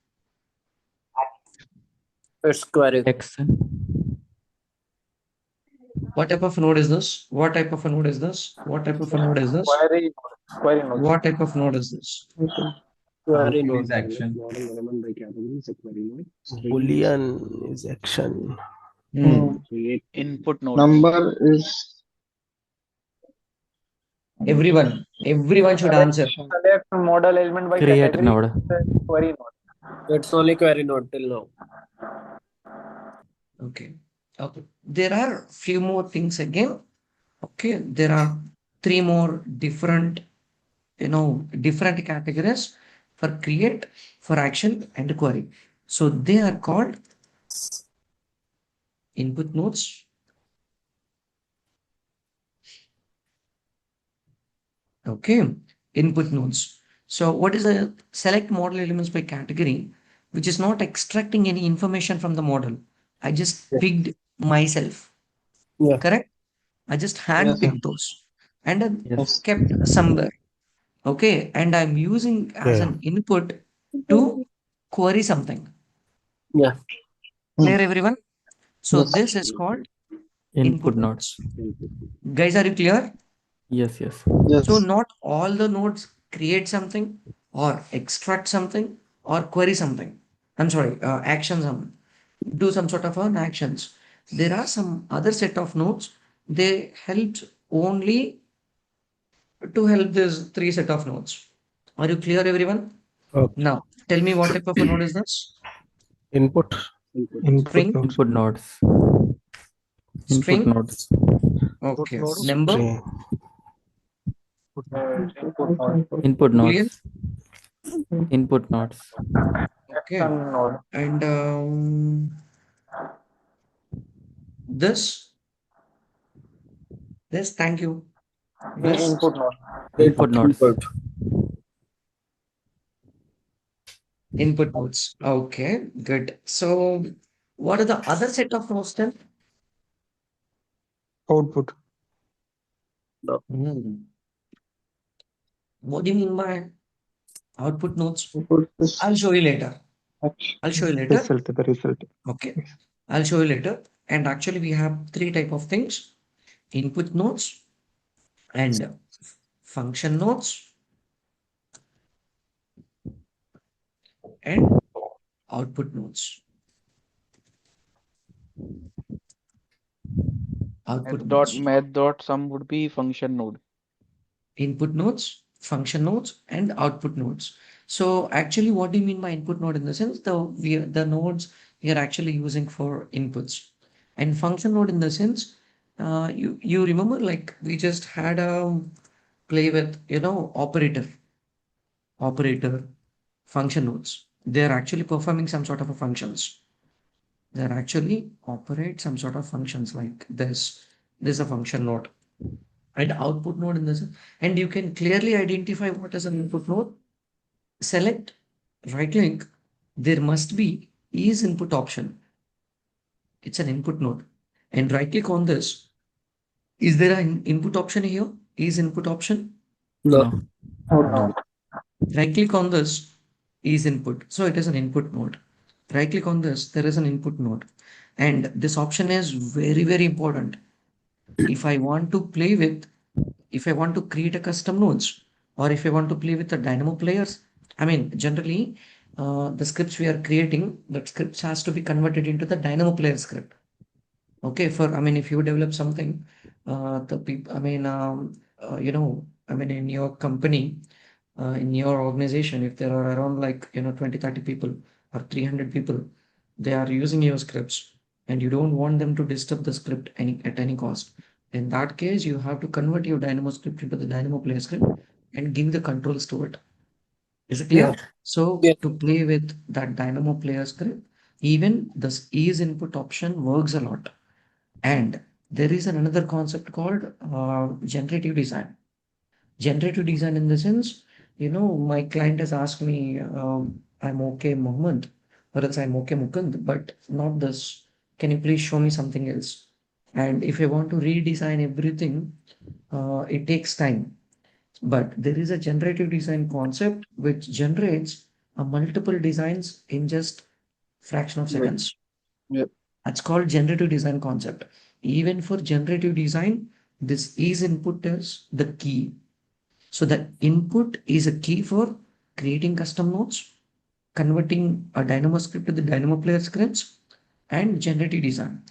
It's query. Action. What type of node is this? What type of a node is this? What type of a node is this? Query node. What type of node is this? Query It node. is action. Model element by category is a query node. String Boolean is action. Create Input node. Number is Everyone should answer. Select model element by Create category. node. Query node. It's only query node till now. Okay. Okay. There are few more things again. Okay. There are three more different, different categories for create, for action, and query. So they are called input nodes. Okay. Input nodes. So what is a select model elements by category, which is not extracting any information from the model. I just picked myself. Yeah. Correct? I just handpicked those and then Yes. kept somewhere. Okay. And I'm using as Yeah. an input to query something. Yeah. Clear everyone? So yes. this is called Input input nodes. nodes. Guys, are you clear? Yes, yes. So Yes. not all the nodes create something or extract something or query something. I'm sorry, action some, do some sort of an actions. There are some other set of nodes. They helped only to help this three set of nodes. Are you clear, everyone? Okay. Now, tell me what type of a node is this? Input. Input String, nodes. Input nodes. Input string, nodes. okay, nodes. number, String. Input boolean, nodes. Input nodes. okay, Node. and this, thank you, this, Input node. Input nodes. input nodes. Okay, good. So, what are the other set of nodes then? Output. Hmm. What do you mean by output nodes? Output is I'll show you later. I'll show you later. result. The result. Okay, I'll show you later. And actually, we have three type of things: input nodes and function nodes and output nodes. Output Math dot nodes. math dot sum would be function node. Input nodes, function nodes, and output nodes. So actually, what do you mean by input node in the sense the nodes we are actually using for inputs, and function node in the sense you remember like we just had a play with operator function nodes. They are actually performing some sort of a functions. They are actually operate some sort of functions like this. This is a function node and output node in this, and you can clearly identify what is an input node. Select, right click, there must be is input option. It's an input node, and right click on this. Is there an input option here? Is input option? No. No. Right click on this, is input, so it is an input node. Right click on this, there is an input node, and this option is very important. If I want to play with, if I want to create a custom nodes, or if I want to play with the Dynamo players, I mean, generally, the scripts we are creating, that scripts has to be converted into the Dynamo player script. Okay, I mean, if you develop something, the people, I mean, I mean, in your company, in your organization, if there are around like, 20, 30 people or 300 people, they are using your scripts and you don't want them to disturb the script at any cost. In that case, you have to convert your Dynamo script into the Dynamo player script and give the controls to it. Is it clear? Yeah. So Yeah. to play with that Dynamo player script, even this is input option works a lot. And there is another concept called generative design. Generative design in the sense, my client has asked me, I'm okay, Mohammed, or else I'm okay, Mukund, but not this. Can you please show me something else? And if I want to redesign everything, it takes time. But there is a generative design concept which generates a multiple designs in just fraction of seconds. Yep. That's called generative design concept. Even for generative design, this is input is the key. So the input is a key for creating custom nodes, converting a Dynamo script to the Dynamo player scripts, and generative design.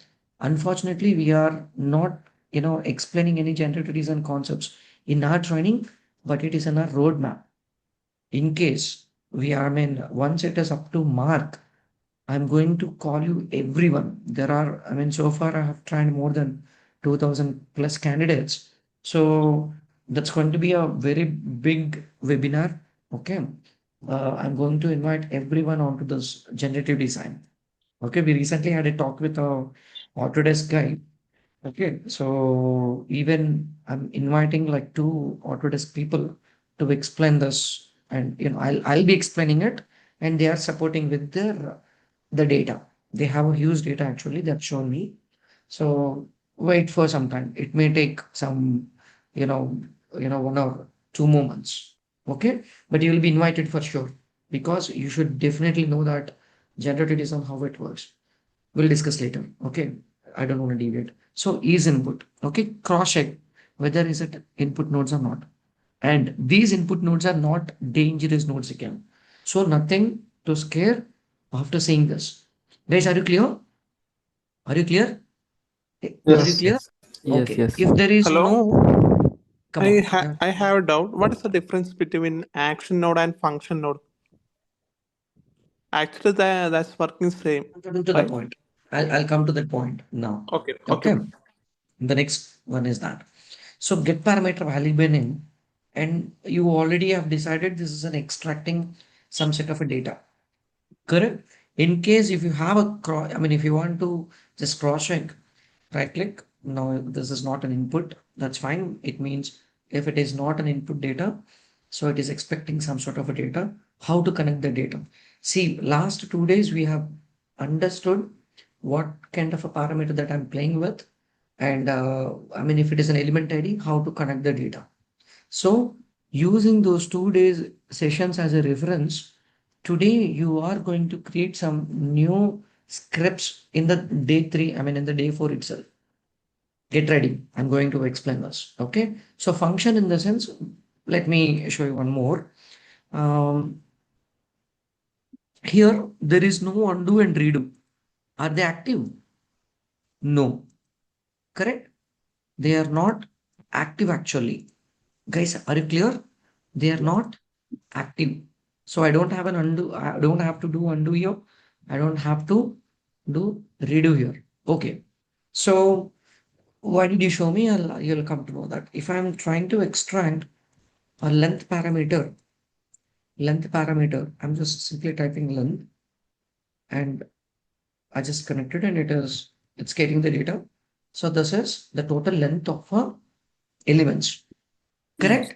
Unfortunately, we are not, explaining any generator design concepts in our training, but it is in our roadmap. In case once it is up to mark, I'm going to call you everyone. So far I have trained more than 2000 plus candidates. So that's going to be a very big webinar. Okay. I'm going to invite everyone onto this generative design. Okay. We recently had a talk with a Autodesk guy. Okay. So even I'm inviting like two Autodesk people to explain this, and I'll be explaining it, and they are supporting with the data. They have a huge data actually that's shown me. So wait for some time. It may take some, you know, 1 or 2 more months. Okay, but you will be invited for sure, because you should definitely know that generative design how it works. We'll discuss later. Okay, I don't want to deviate. So is input. Okay, cross check whether is it input nodes or not. And these input nodes are not dangerous nodes again. So nothing to scare after saying this. Guys, are you clear? Are you clear? Are you Yes. clear? Yes. Yes. Okay. Yes. If there is Hello, no, come on. Yeah. I have a doubt. What is the difference between action node and function node? Actually, that's working same, Coming to the right? point. I'll come to that point now. Okay, okay, Okay. bro. The next one is that. So get parameter value bin in, and you already have decided this is an extracting some set of a data. Correct. In case if you have if you want to just cross check, right click. No, this is not an input. That's fine. It means if it is not an input data, so it is expecting some sort of a data. How to connect the data? See, last 2 days we have understood what kind of a parameter that I'm playing with, and if it is an element ID, how to connect the data. So using those 2 days sessions as a reference, today you are going to create some new scripts in the day three, in the day four itself. Get ready. I'm going to explain this. Okay. So function in the sense, let me show you one more. Um, Here there is no undo and redo. Are they active? No. Correct? They are not active actually. Guys, are you clear? They are Yeah. not active. So I don't have an undo. I don't have to do undo here. I don't have to do redo here. Okay. So why did you show me? You'll come to know that. If I'm trying to extract a length parameter, I'm just simply typing length, and I just connected, and it's getting the data. So this is the total length of elements. Yes. Correct?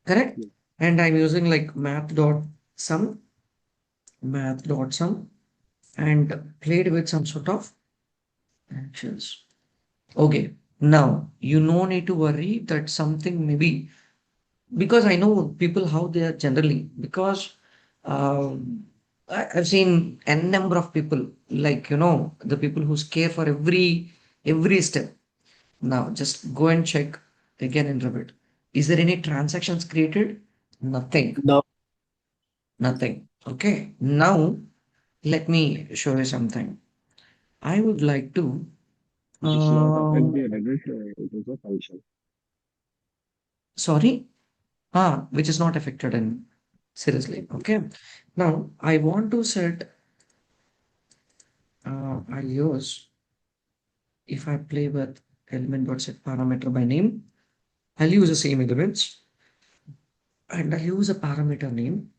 Correct? Yes. And I'm using like math.sum, and played with some sort of actions. Okay, now you no need to worry that something maybe, because I know people how they are generally, because I've seen n number of people, like the people who scare for every step. Now just go and check again in Revit. Is there any transactions created? Nothing. No. Nothing. Okay. Now let me show you something. I would like to. It is not affect Uh, the Revit, it is a function. Sorry. Which is not affected in seriously. Okay. Now I want to set. I'll use, if I play with element.set parameter by name. I'll use the same elements, and I'll use a parameter name.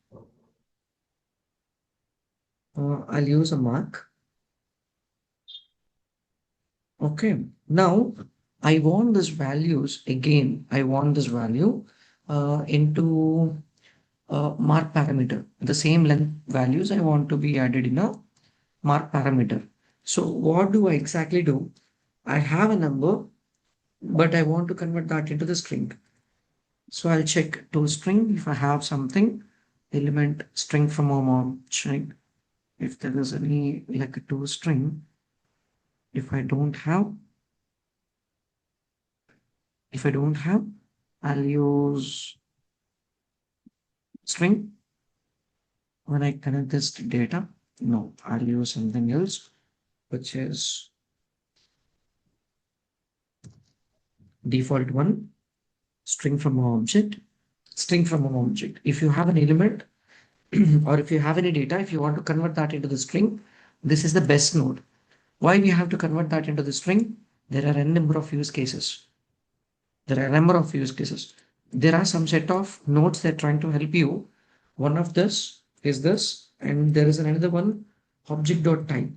I'll use a mark. Okay. Now I want this values again. I want this value into mark parameter. The same length values I want to be added in a mark parameter. So what do I exactly do? I have a number, but I want to convert that into the string. So I'll check to string if I have something element string from a check if there is any like a to string. If I don't have, if I don't have, I'll use string when I connect this to data. No, I'll use something else, which is default one, string from an object, string from an object. If you have an element or if you have any data, if you want to convert that into the string, this is the best node. Why we have to convert that into the string? There are a number of use cases. There are a number of use cases. There are some set of nodes that are trying to help you. One of this is this, and there is another one, object.type.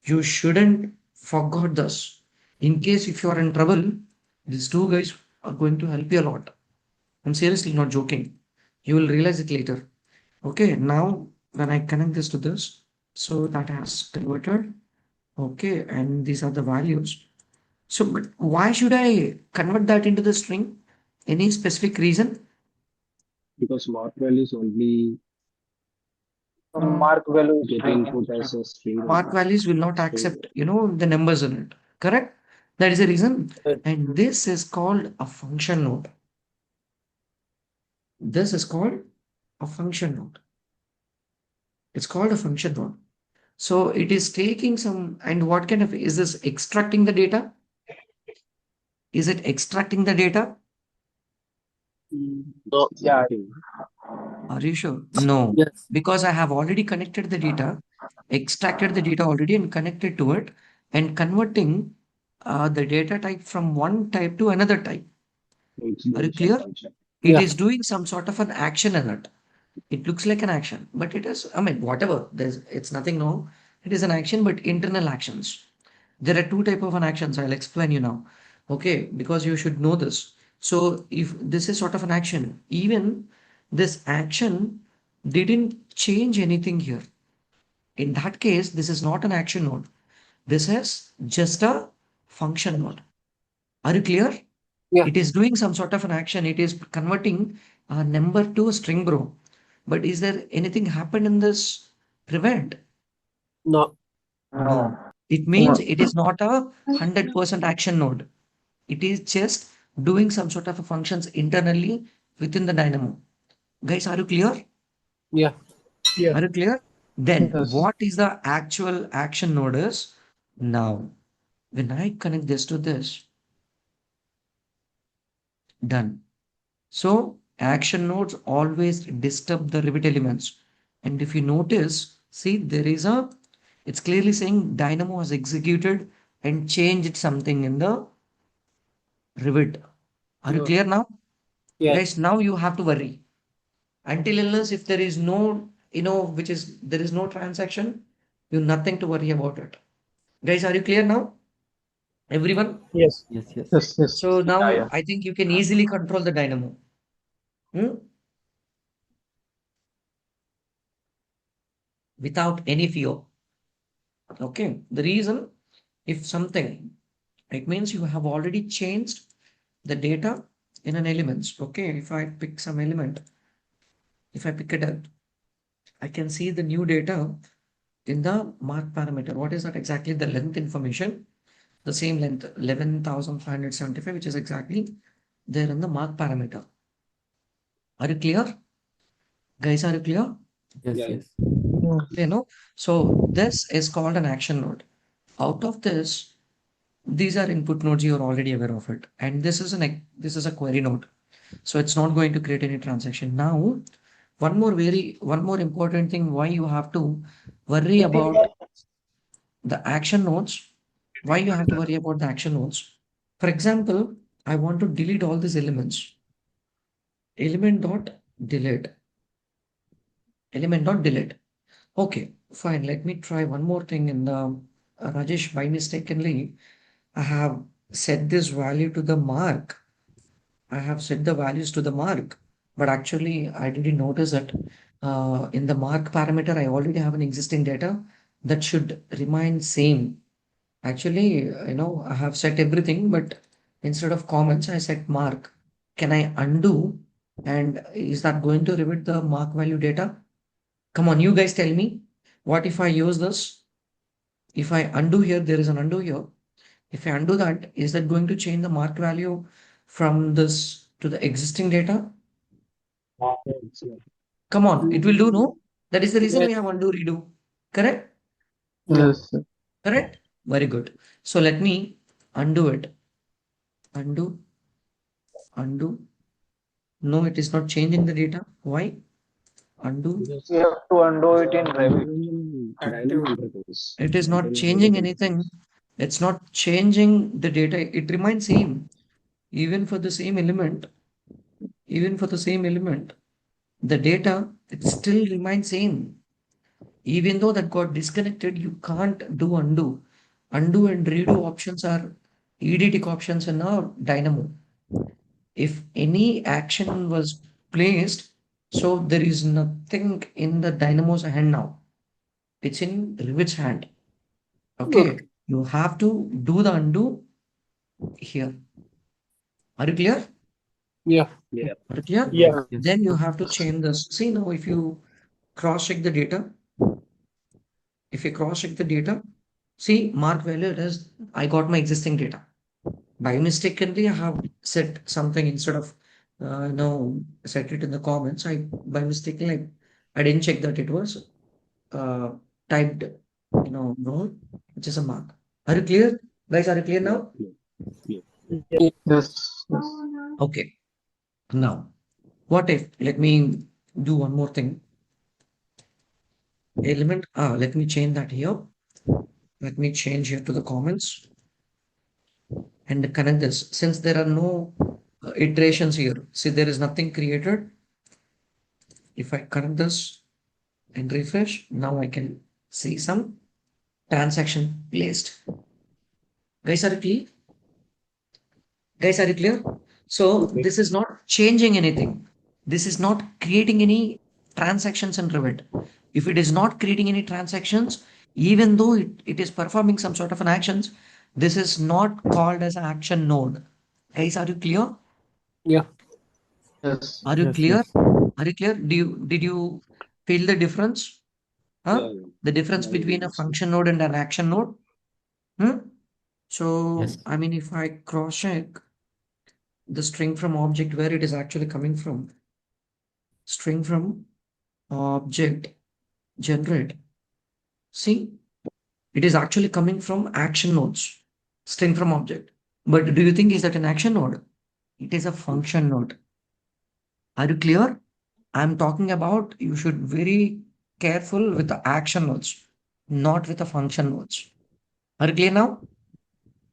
You shouldn't forget this. In case if you are in trouble, these two guys are going to help you a lot. I'm seriously not joking. You will realize it later. Okay, now when I connect this to this, so that has converted. Okay, and these are the values. So, but why should I convert that into the string? Any specific reason? Because mark values only Mark value get string. input as a string Mark only. values will not So accept, the numbers in it. Correct? That is the reason. And this is called a function node. This is called a function node. It's called a function node. So it is taking some, and what kind of, is this extracting the data? Is it extracting the data? No. Yeah. Are you sure? No, Yes. because I have already connected the data, extracted the data already and connected to it and converting the data type from one type to another type. it's Are you doing some clear? function. It Yeah. is doing some sort of an action in it. It looks like an action, but it is, I mean, whatever, it's nothing wrong. It is an action, but internal actions. There are two type of an actions. I'll explain you now. Okay, because you should know this. So if this is sort of an action, even this action didn't change anything here. In that case, this is not an action node. This is just a function node. Are you clear? Yeah. It is doing some sort of an action. It is converting a number to a string, bro. But is there anything happened in this prevent? No. No. It means it is not a 100% action node. It is just doing some sort of a functions internally within the Dynamo. Guys, are you clear? Yeah. Yeah. Are you clear? Then Yes. what is the actual action node is? Now, when I connect this to this, done. So action nodes always disturb the Revit elements. And if you notice, see there is a, it's clearly saying Dynamo has executed and changed something in the Revit. Are you No. clear now? Yeah. Guys, now you have to worry. Until unless if there is no, which is there is no transaction, you nothing to worry about it. Guys, are you clear now? Everyone? Yes. Yes. Yes. Yes, yes. So now Yeah. I think you can easily control the Dynamo. Hmm? Without any fear. Okay. The reason, if something, it means you have already changed the data in an elements. Okay. If I pick some element, if I pick it up, I can see the new data in the mark parameter. What is that exactly? The length information, the same length, 11,575, which is exactly there in the mark parameter. Are you clear? Guys, are you clear? Yes. Yeah. Yes. So this is called an action node. Out of this, these are input nodes. You're already aware of it. And this is a query node. So it's not going to create any transaction. Now, one more important thing why you have to worry about the action nodes. Why you have to worry about the action nodes? For example, I want to delete all these elements. Element dot delete. Element dot delete. Okay, fine. Let me try one more thing in the Rajesh, by mistakenly, I have set this value to the mark. I have set the values to the mark, but actually I didn't notice that in the mark parameter, I already have an existing data that should remain same. Actually, I have set everything, but instead of comments, I set mark. Can I undo? And is that going to revert the mark value data? Come on, you guys tell me. What if I use this? If I undo here, there is an undo here. If I undo that, is that going to change the mark value from this to the existing data? It's not. Come on, it will do, no? That is the reason Yeah. we have undo redo. Correct? Yeah. Yes. Correct? Very good. So let me undo it. Undo. Undo. No, it is not changing the data. Why? Undo. Because We have to undo it in I'm Revit. doing in Active. Dynamo interface. It is not Dynamo changing Node anything. interface. It's not changing the data. It remains same. Even for the same element, even for the same element, the data, it still remains same. Even though that got disconnected, you can't do undo. Undo and redo options are EDT options in our Dynamo. If any action was placed, so there is nothing in the Dynamo's hand now. It's in Revit's hand. Okay, you have to do the undo here. Are you clear? Yeah. Yeah. Are you clear? Yeah. Yes. Then you have to change this. See now, if you cross-check the data, see mark value it is I got my existing data. By mistakenly, I have set something instead of set it in the comments. By mistakenly I didn't check that it was uh, typed wrong, which is a mark. Are you clear? Guys, are you clear now? Yeah. Yes. Yes. Okay. Now, what if, let me do one more thing. Let me change that here. Let me change here to the comments and connect this. Since there are no iterations here, see there is nothing created. If I connect this and refresh, now I can see some transaction placed. Guys, are you clear? Guys, are you clear? So this is not changing anything. This is not creating any transactions in Revit. If it is not creating any transactions, even though it is performing some sort of an actions, this is not called as an action node. Guys, are you clear? Yeah. Yes. Are you Yes. clear? Yes. Are you clear? Did you feel the difference? Huh? Yeah. The difference Yeah. between a function node and an action node? Hmm? So, Yes. I mean, if I cross check the string from object where it is actually coming from, string from object generate. See, it is actually coming from action nodes, string from object. But do you think is that an action node? It is a function node. Are you clear? I'm talking about you should very careful with the action nodes, not with the function nodes. Are you clear now?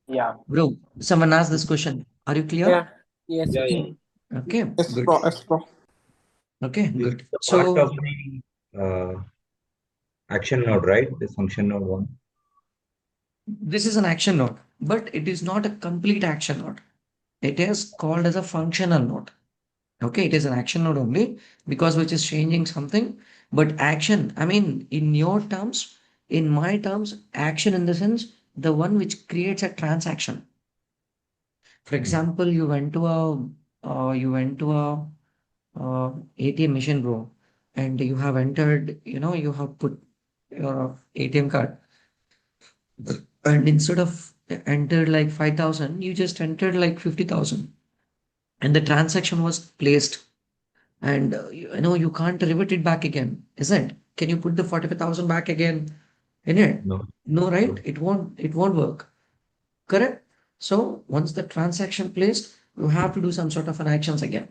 Yeah. Bro, someone asked this question. Are you clear? Yeah. Yes. Yeah. Yes. Yeah. Okay, Yes, good. bro. Yes, bro. Okay, This is good. the part So of the action node, right? The function node one. this is an action node, but it is not a complete action node. It is called as a functional node. Okay, it is an action node only because which is changing something. But action, I mean, in your terms, in my terms, action in the sense the one which creates a transaction. For example, you went to a ATM machine, bro, and you have entered, you have put your ATM card, and instead of entered like 5,000, you just entered like 50,000, and the transaction was placed, and you can't revert it back again, isn't? Can you put the 45,000 back again in it? No. No, right? No. It won't work. Correct? So once the transaction placed, you have to do some sort of an actions again.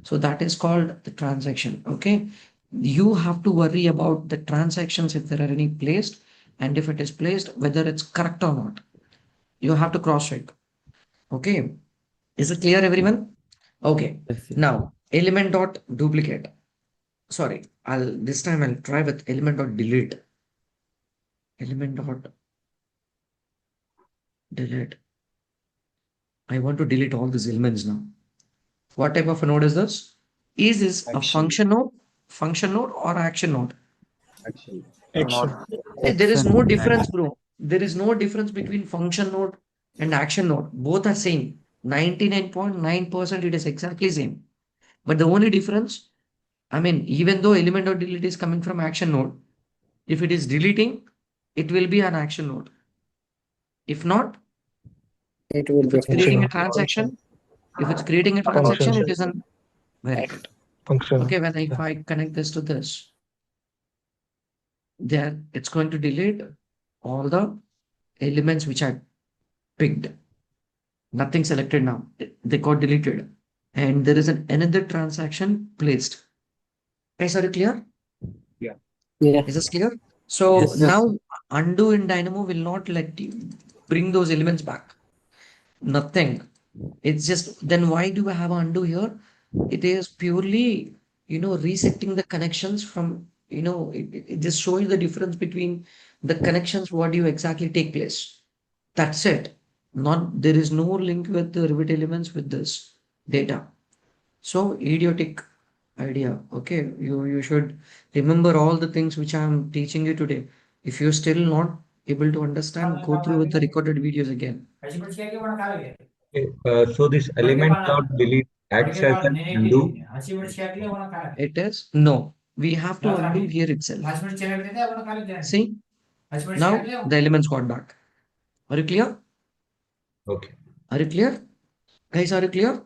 So that is called the transaction. Okay. You have to worry about the transactions if there are any placed, and if it is placed, whether it's correct or not. You have to cross check. Okay. Is it clear, everyone? Okay. Yes. Yes. Now, element dot duplicate. Sorry, this time I'll try with element dot delete. Element dot delete. I want to delete all these elements now. What type of a node is this? Is this a Action. function node or action node? Action. Action. Not There is Action. no difference, bro. There is no difference between function node and action node. Both are same. 99.9% it is exactly same. But the only difference, I mean, even though element dot delete is coming from action node, if it is deleting, it will be an action node. If not, It will if be a it's creating function. a Function. transaction, if it's creating a transaction, Function. it is an very good. Function. Okay, when if Yeah. I connect this to this, there it's going to delete all the elements which I picked. Nothing selected now. They got deleted. And there is another transaction placed. Guys, are you clear? Yeah. Yeah. Is this clear? So Yes. now undo in Dynamo will not let you bring those elements back. Nothing. It's just, then why do I have undo here? It is purely, resetting the connections from, it just shows the difference between the connections, what you exactly take place. That's it. Not, there is no link with the Revit elements with this data. So idiotic idea. Okay, you should remember all the things which I am teaching you today. If you're still not able to understand, go through with the recorded videos again. Okay, so this element dot delete acts as an undo. It is no. We have to undo here itself. See, now the elements got back. Are you clear? Okay. Are you clear? Guys, are you clear?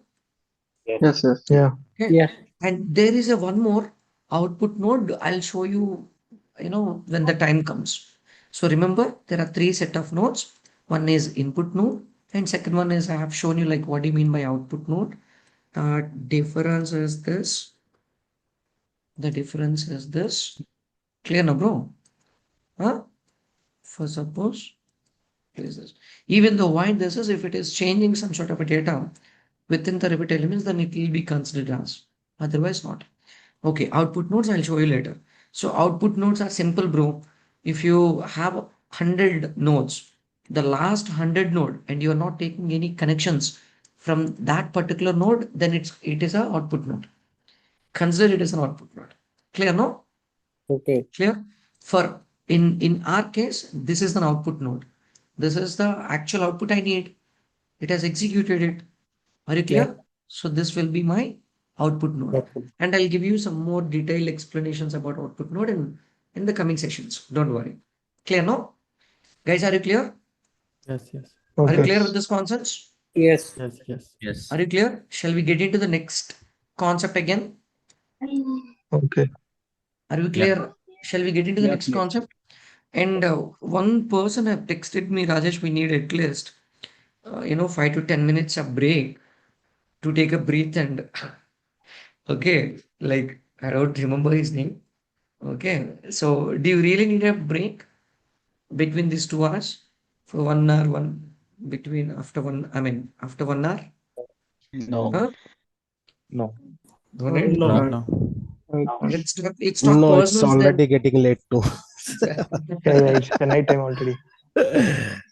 Yes, yes. Yeah. Okay. Yeah. And there is a one more output node. I'll show you, when the time comes. So remember, there are three set of nodes. One is input node, and second one is I have shown you like what do you mean by output node. Difference is this. The difference is this. Clear now, bro? Huh? For suppose, is this. Even though why this is, if it is changing some sort of a data within the Revit elements, then it will be considered as. Otherwise not. Okay, output nodes I'll show you later. So output nodes are simple, bro. If you have 100 nodes, the last 100 node, and you are not taking any connections from that particular node, then it is a output node. Consider it as an output node. Clear, no? Okay. Clear? For in our case, this is an output node. This is the actual output I need. It has executed it. Are you Yeah. clear? So this will be my output node. Okay. And I'll give you some more detailed explanations about output node in the coming sessions. Don't worry. Clear, no? Guys, are you clear? Yes. Yes. Are you Okay. clear with this concepts? Yes. Yes. Yes. Yes. Are you clear? Shall we get into the next concept again? Okay. Are you Yeah. clear? Shall we get into the Yeah, next clear. concept? And one person have texted me, Rajesh, we need at least, 5 to 10 minutes of break to take a breath and, okay, like, I don't remember his name. Okay, so do you really need a break between these 2 hours for 1 hour, between after one, I mean, after 1 hour? No. Huh? No. No need? No. No. Alright. No. Let's talk No, it's personals then. already getting late too. Yeah, it's the night time already.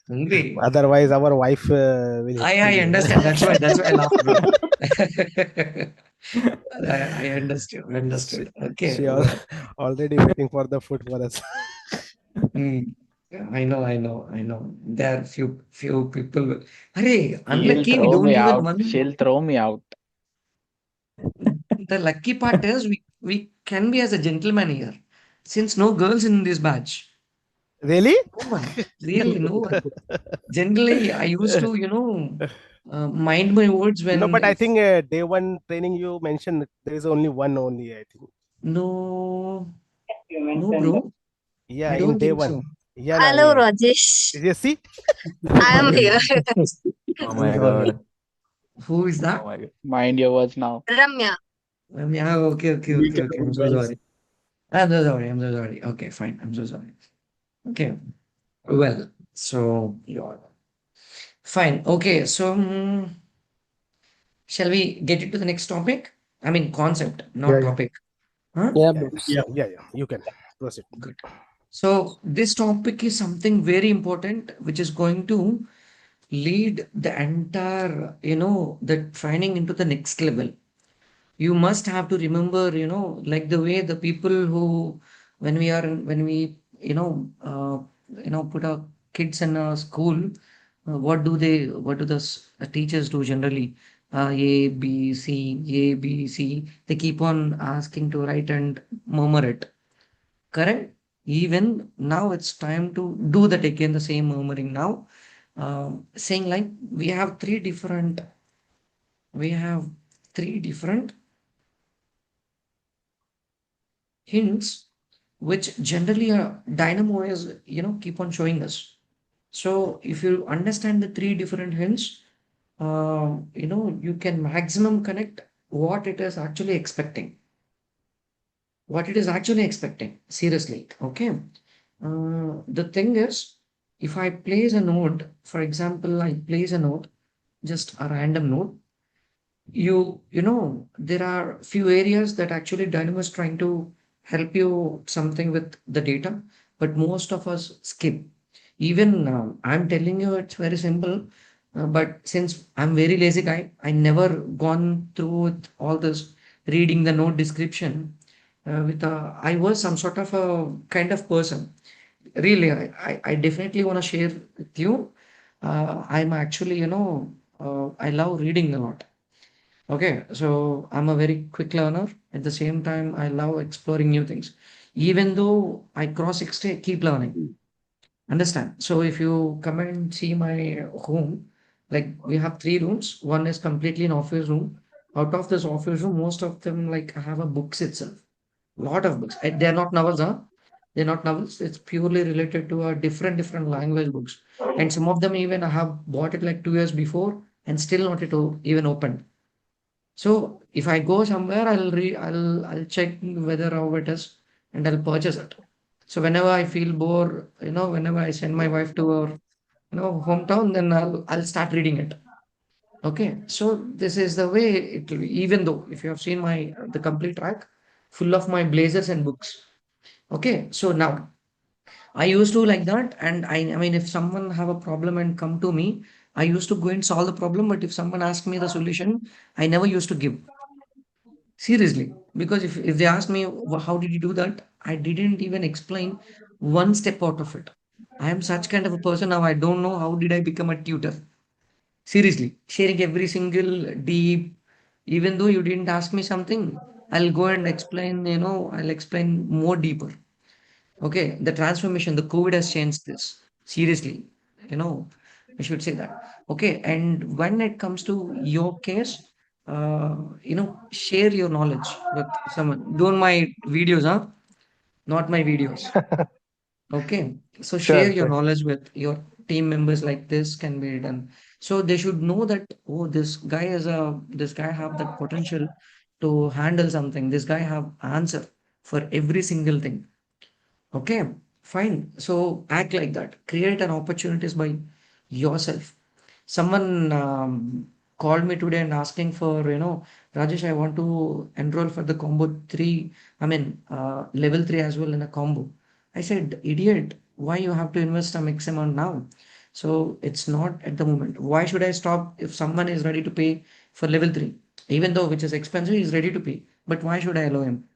Hungry. Otherwise, our wife will hit I me. understand. That's why I laughed, bro. I understood. She, Understood. Okay. she Well, already waiting for the food for us. yeah, I know. I know. There are few people. Hurry, She'll unlucky. We throw don't me even out. one. She'll throw me out. The lucky part is we can be as a gentleman here, since no girls in this batch. Really? No one. Really, no one. Generally, I used to, mind my words No, when but I if think day one training you mentioned there is only one only, I think. no, You no, mentioned bro. Yeah, I in don't day think one. so. Yeah, na, Hello, yeah. Rajesh. You see? I am here. Oh Who my is God. who is Oh that? my God. Mind your words now. Ramya. Yeah, We can okay. I'm so guys. sorry. I'm so sorry. I'm so sorry. Okay, fine. I'm so sorry. Okay. Well, so you're fine. Okay, so shall we get into the next topic? I mean, concept, Yeah, not yeah. topic. Huh? Yeah, Yeah, bro. yeah, yeah, yeah. You can proceed. Good. So this topic is something very important, which is going to lead the entire, the training into the next level. You must have to remember, like the way the people who, when we, put our kids in a school, what do the teachers do generally? A, B, C, A, B, C. They keep on asking to write and murmur it. Correct? Even now it's time to do that again, the same murmuring now. Saying like we have three different hints which generally Dynamo is keep on showing us. So if you understand the three different hints, you can maximum connect what it is actually expecting. What it is actually expecting. Seriously. Okay. The thing is, if I place a node, for example, I place a node, just a random node, there are few areas that actually Dynamo is trying to help you something with the data, but most of us skip. Even I'm telling you it's very simple, but since I'm very lazy guy, I never gone through with all this reading the node description. I was some sort of a kind of person. Really, I definitely want to share with you. I'm actually, I love reading a lot. Okay, so I'm a very quick learner. At the same time, I love exploring new things. Even though I cross 60, keep learning. Understand? So if you come and see my home, like we have three rooms. One is completely an office room. Out of this office room, most of them like have a books itself. Lot of books. They're not novels, huh? They're not novels. It's purely related to a different language books. And some of them even I have bought it like 2 years before and still not even opened. So if I go somewhere, I'll check whether how it is and I'll purchase it. So whenever I feel bored, whenever I send my wife to her, hometown, then I'll start reading it. Okay. So this is the way it will be. Even though if you have seen my the complete track, full of my blazers and books. Okay. So now I used to like that, and I mean, if someone have a problem and come to me, I used to go and solve the problem. But if someone asked me the solution, I never used to give. Seriously, because if they ask me how did you do that, I didn't even explain one step out of it. I am such kind of a person now. I don't know how did I become a tutor. Seriously, sharing every single deep, even though you didn't ask me something, I'll go and explain. I'll explain more deeper. Okay, the transformation, the COVID has changed this. Seriously, you know, I should say that. Okay, and when it comes to your case, share your knowledge with someone. Don't my videos, huh? Not my videos. Okay, so share Sure, your sure. knowledge with your team members like this can be done. So they should know that, oh, this guy have that potential to handle something. This guy have answer for every single thing. Okay, fine. So act like that. Create an opportunities by yourself. Someone called me today and asking for, Rajesh, I want to enroll for the combo three, I mean, level three as well in a combo. I said, idiot, why you have to invest some X amount now? So it's not at the moment. Why should I stop if someone is ready to pay for level three? Even though which is expensive, he's ready to pay. But why should I allow him?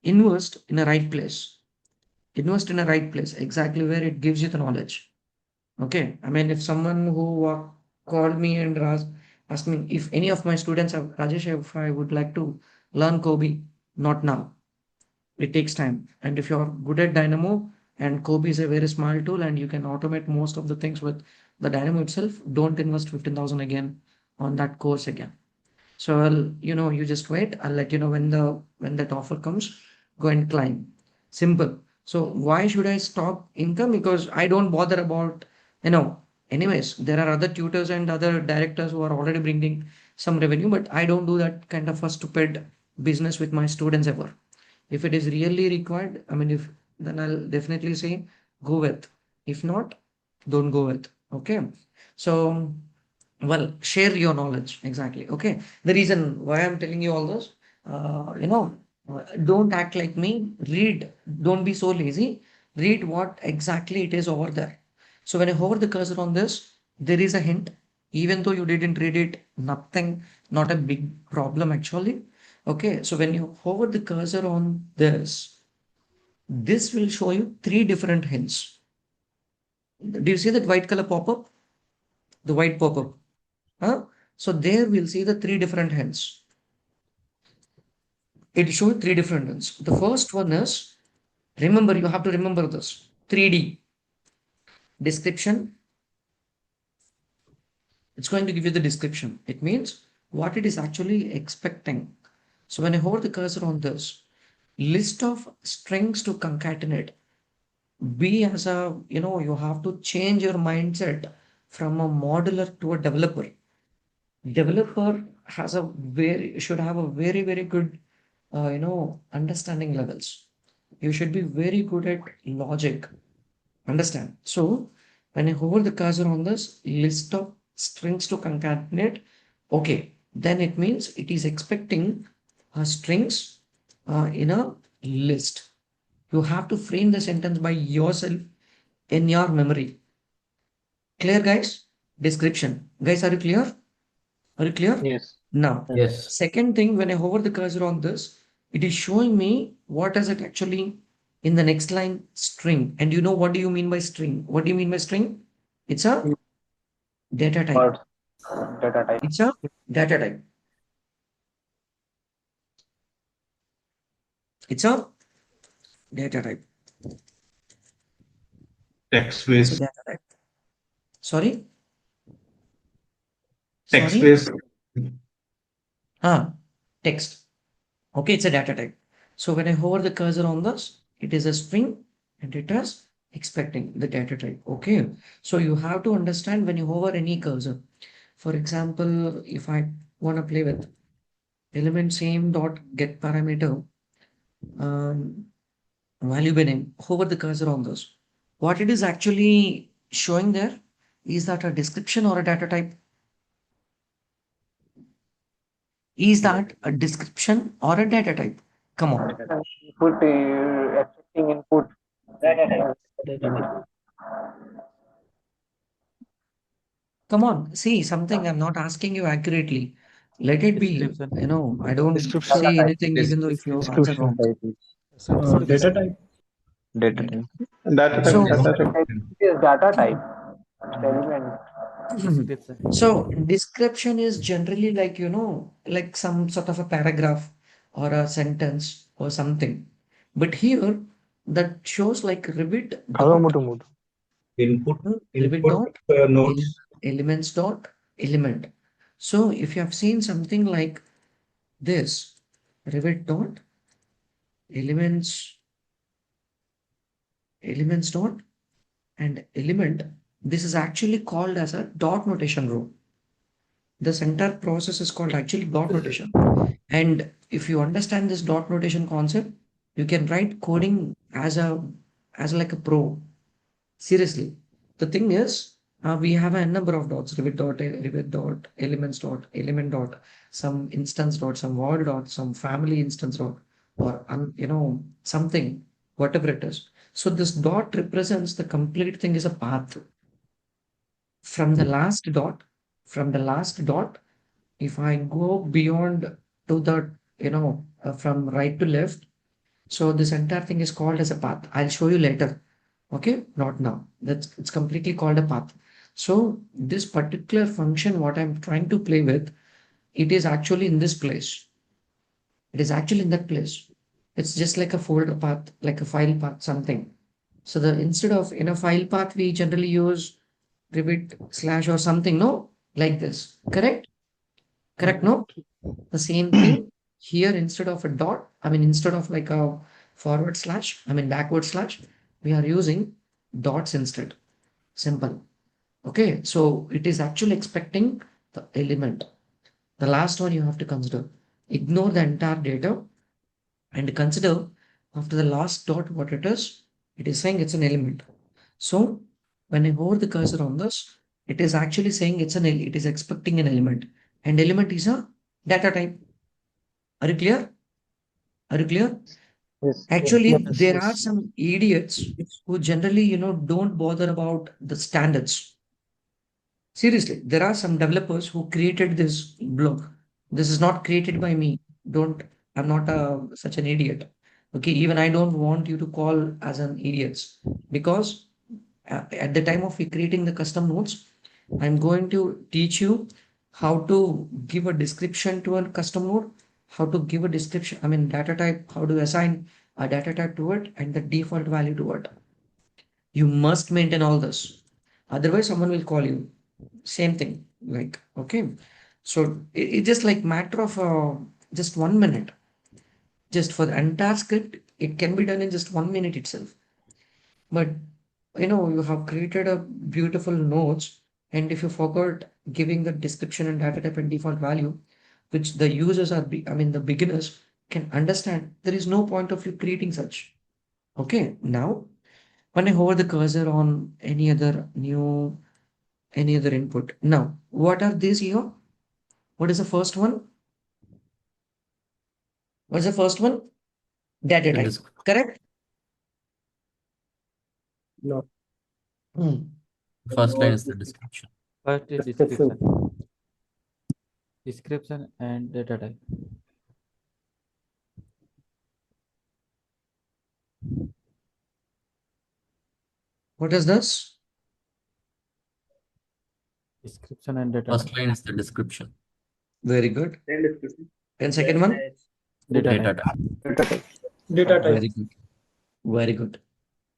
Invest in a right place. Invest in a right place, exactly where it gives you the knowledge. Okay. I mean, if someone who called me and asked me if any of my students have, Rajesh, if I would like to learn Kobe, not now. It takes time. And if you're good at Dynamo, and Kobe is a very small tool and you can automate most of the things with the Dynamo itself, don't invest 15,000 again on that course again. So you just wait. I'll let you know when that offer comes. Go and climb. Simple. So why should I stop income? Because I don't bother about, anyways, there are other tutors and other directors who are already bringing some revenue, but I don't do that kind of a stupid business with my students ever. If it is really required, I mean, if then I'll definitely say go with. If not, don't go with. Okay. So well, share your knowledge. Exactly. Okay. The reason why I'm telling you all this, don't act like me. Read. Don't be so lazy. Read what exactly it is over there. So when I hover the cursor on this, there is a hint. Even though you didn't read it, nothing, not a big problem actually. Okay. So when you hover the cursor on this will show you three different hints. Do you see that white color pop up? The white pop up. Huh? So there we'll see the three different hints. It shows three different hints. The first one is, remember, you have to remember this 3D description. It's going to give you the description. It means what it is actually expecting. So when I hold the cursor on this, list of strings to concatenate. Be as a, you have to change your mindset from a modeler to a developer. developer should have a very good understanding levels. You should be very good at logic. Understand? So when I hover the cursor on this list of strings to concatenate, okay, then it means it is expecting strings in a list. You have to frame the sentence by yourself in your memory. Clear, guys? Description. Guys, are you clear? Are you clear? Yes. Now, Yes. second thing, when I hover the cursor on this, it is showing me what is it actually in the next line string. And you know what do you mean by string? What do you mean by string? It's a data type. Words, data type. It's a data type. It's a data type. Text It's a based. data type. Sorry? Text Sorry? based. Text. Okay, it's a data type. So when I hover the cursor on this, it is a string and it is expecting the data type. Okay. So you have to understand when you hover any cursor. For example, if I want to play with element same dot get parameter value by name, hover the cursor on this. What it is actually showing there is that a description or a data type. Is that a description or a data type? Come on. Input, accepting input. Data Data Come on, see something I'm not asking you accurately. Let it be, Description. I don't Description. say anything even though if you answer Description wrong. type is Data Description. type. data Mm. type. Data type. So, Data type. It is data type. Element. Description. so description is generally like, like some sort of a paragraph or a sentence or something. But here that shows like Rivet dot, Mutu. Input. Rivet Input dot, nodes. elements dot, element. So if you have seen something like this, Rivet dot, elements dot, and element, this is actually called as a dot notation row. This entire process is called actually dot notation. And if you understand this dot notation concept, you can write coding as like a pro. Seriously. The thing is, we have a number of dots, rivet dot, elements dot, element dot, some instance dot, some wall dot, some family instance dot, or something, whatever it is. So this dot represents the complete thing is a path. From the last dot, if I go beyond to the, from right to left, so this entire thing is called as a path. I'll show you later. Okay, not now. It's completely called a path. So this particular function, what I'm trying to play with, it is actually in this place. It is actually in that place. It's just like a folder path, like a file path, something. So the instead of in a file path, we generally use rivet slash or something, no? Like this. Correct? Correct, no? The same thing here instead of a dot, instead of like a forward slash, backward slash, we are using dots instead. Simple. Okay, so it is actually expecting the element. The last one you have to consider. Ignore the entire data and consider after the last dot what it is saying it's an element. So when I hover the cursor on this, it is actually saying it is expecting an element, and element is a data type. Are you clear? Are you clear? Yes. Actually, Yes. there are some idiots who generally, don't bother about the standards. Seriously, there are some developers who created this blog. This is not created by me. Don't, I'm not such an idiot. Okay, even I don't want you to call as an idiots because at the time of creating the custom nodes, I'm going to teach you how to give a description to a custom node, how to give a description, data type, how to assign a data type to it and the default value to it. You must maintain all this. Otherwise, someone will call you. Same thing. Like, okay. So it just like matter of just 1 minute. Just for the entire script, it can be done in just 1 minute itself. But you have created a beautiful notes And if you forgot giving the description and data type and default value, which the users are, the beginners can understand, there is no point of you creating such. Okay, now when I hover the cursor on any other input. Now, what are these here? What is the first one? What's the first one? Data type, correct? No. First line is the description. First is description. Description and data type. What is this? Description and data First type. line is the description. Very good. And second one? Data Data type. type. Data type. Very good. Very good.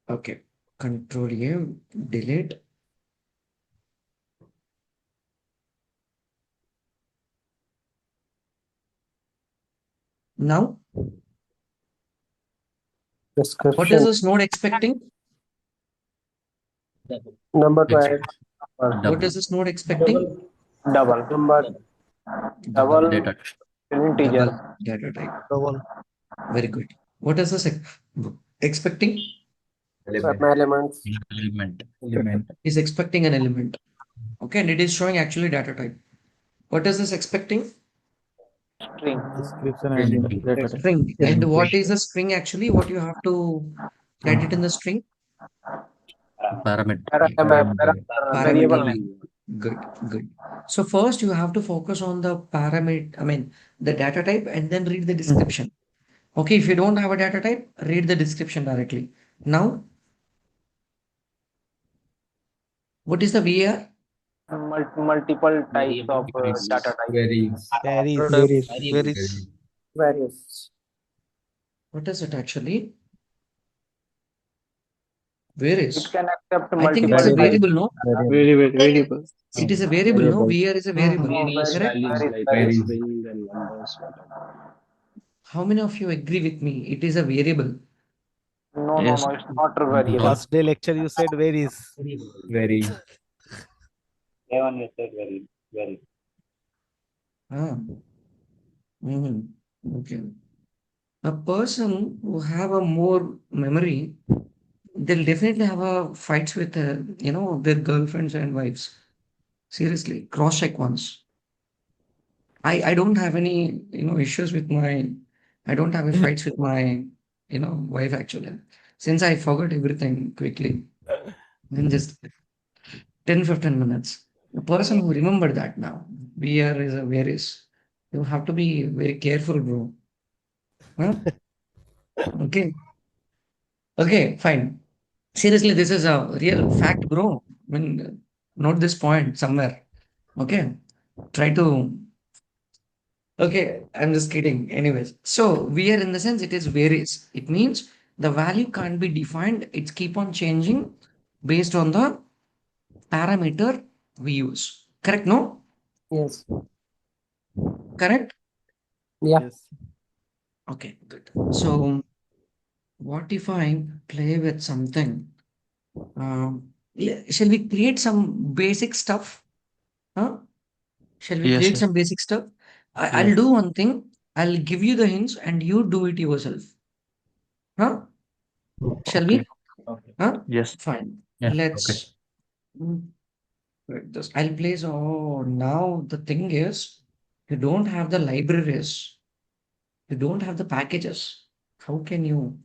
Okay. Control A, delete. Now, what is this node expecting? Number to add. What is this node expecting? Double. Double Data type. integer. Double data type. Very good. What is this expecting? Some elements. Element. Is expecting an element. Okay, and it is showing actually data type. What is this expecting? String. Description and data type. String. And what is the string actually? What you have to write it in the string? Parameter. Variable. Good, good. So first you have to focus on the parameter, the data type, and then read the description. Okay, if you don't have a data type, read the description directly. Now, what is the VAR? Multiple types of data type. Various. What is it actually? Where is? It can accept I think it's a variable, no? Variable. It is a variable, no? VAR is a variable. Various Correct? values like string and numbers, whatever. How many of you agree with me? It is a variable. No, it's not a variable. Last day lecture you said varies. Very. A1 you said very. Okay. A person who have a more memory, they'll definitely have a fights with their girlfriends and wives. Seriously, cross check once. I don't have any issues with I don't have any fights with my wife actually, since I forgot everything quickly in just 10-15 minutes. The person who remembered that now, VR is a varies. You have to be very careful, bro. Huh? Okay. Okay, fine. Seriously, this is a real fact, bro. Note this point somewhere. Okay. Try to. Okay, I'm just kidding. Anyways, so VR in the sense it is varies. It means the value can't be defined. It's keep on changing based on the parameter we use. Correct? No? Yes. Correct? Yeah. Yes. Okay, good. So, what if I play with something? Shall we create some basic stuff? Huh? Shall we Yes, create yes. some basic stuff? I'll Yes. do one thing. I'll give you the hints and you do it yourself. Huh? Shall we? Huh? Yes. Fine. Yeah. Let's wait this. I'll place. Oh, now the thing is, you don't have the libraries. You don't have the packages. How can you?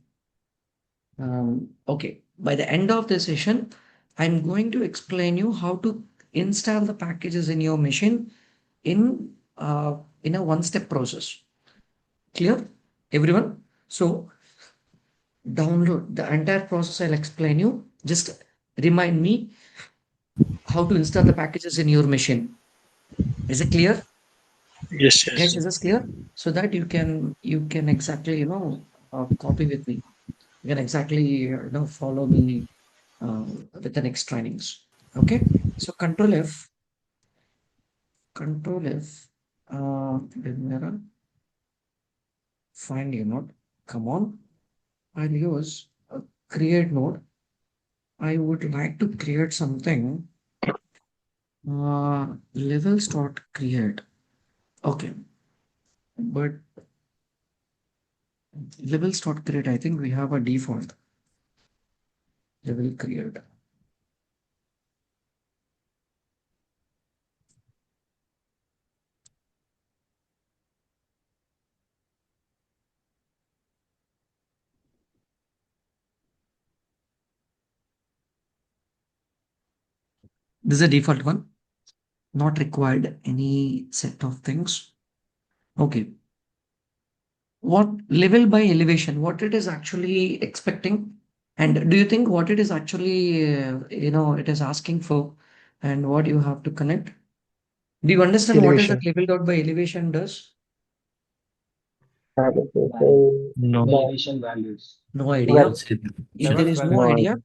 Okay. By the end of the session, I'm going to explain you how to install the packages in your machine in a one-step process. Clear, everyone? So download the entire process. I'll explain you. Just remind me how to install the packages in your machine. Is it clear? Yes, Guys, is this clear? So that you can exactly copy with me. You can exactly follow me with the next trainings. Okay. So Control F. Mirror. Find your node. Come on. I'll use a create node. I would like to create something Levels dot create. Okay, but levels dot create, I think we have a default level create. This is a default one, not required any set of things. Okay. What level by elevation, what it is actually expecting? And do you think what it is actually, it is asking for and what you have to connect? Do you understand what is that Elevation. level dot by elevation does? No. Elevation values. No idea. It's If there Levels is by no idea,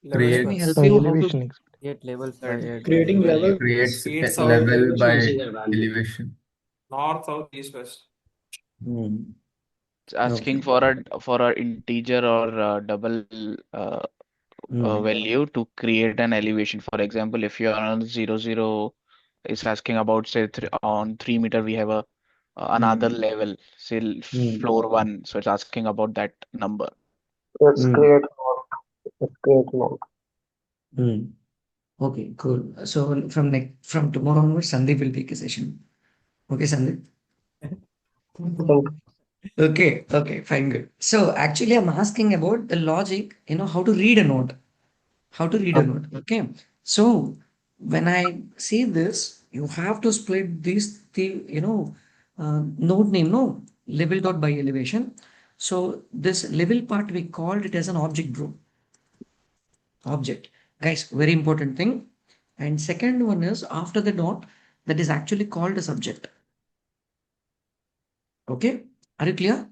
let me help creates you how to. Elevation. Create levels by add Creating value. level creates east, a south, level by using a value. elevation. north, south, east, west. Hmm. It's asking Okay. for a integer or a double Hmm. value to create an elevation. For example, if you are on 0, 0, it's asking about say on 3 meter we have a another Hmm. level, say Hmm. floor 1. So it's asking about that number. Let's Hmm. create more. Let's create more. Hmm. Okay, cool. So from tomorrow onwards, Sandeep will take a session. Okay, Sandeep. Thank Okay, okay, fine, good. So actually, I'm asking about the logic, how to read a note, how to read a you. note. Okay. So when I say this, you have to split node name, no, level dot by elevation. So this level part, we called it as an object group. Object. Guys, very important thing. And second one is after the dot, that is actually called a subject. Okay. Are you clear?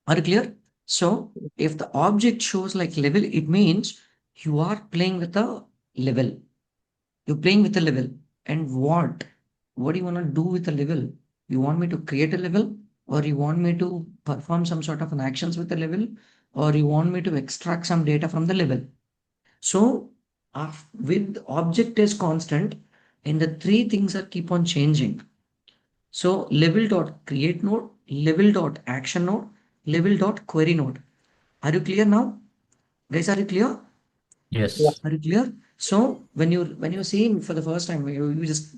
Are you clear? So if the object shows like level, it means you are playing with a level. You're playing with a level. And what? What do you want to do with a level? You want me to create a level, or you want me to perform some sort of an actions with a level, or you want me to extract some data from the level? So with object is constant, and the three things are keep on changing. So level dot create node, level dot action node, level dot query node. Are you clear now? Guys, are you clear? Yeah. Yes. Are you clear? So when you're seeing for the first time, you just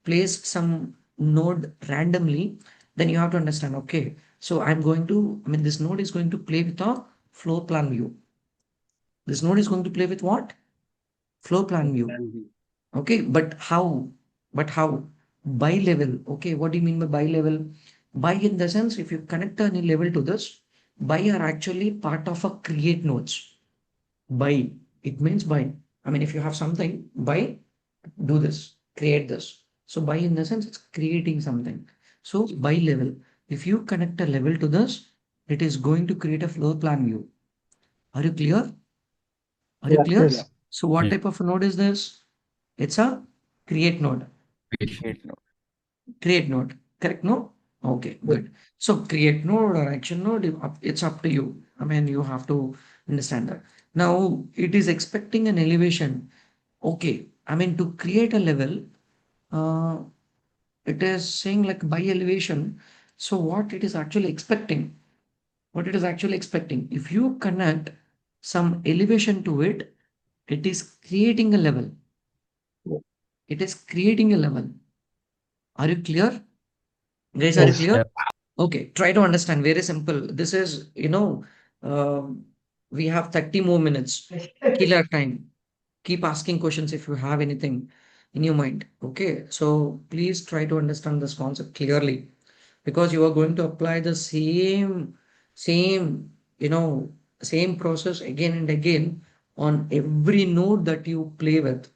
place some node randomly, then you have to understand, okay, so this node is going to play with a floor plan view. This node is going to play with what? Floor plan view. Okay, but how? But how? By level. Okay, what do you mean by level? By in the sense, if you connect any level to this, by are actually part of a create nodes. By, it means by. I mean, if you have something, by, do this, create this. So by in the sense, it's creating something. So by level, if you connect a level to this, it is going to create a floor plan view. Are you clear? Are you Yeah. clear? Yes. So what Yeah. type of node is this? It's a create node. Creation. Create node. Create node. Correct? No? Okay, good. So create node or action node, it's up to you. I mean, you have to understand that. Now it is expecting an elevation. Okay, I mean to create a level, uh, it is saying like by elevation. So what it is actually expecting? What it is actually expecting? If you connect some elevation to it, it is creating a level. It is creating a level. Are you clear? Guys, are you Yes. clear? Yeah. Okay, try to understand. Very simple. This is, we have 30 more minutes. Kill our time. Keep asking questions if you have anything in your mind. Okay, so please try to understand this concept clearly because you are going to apply the same, same process again and again on every node that you play with.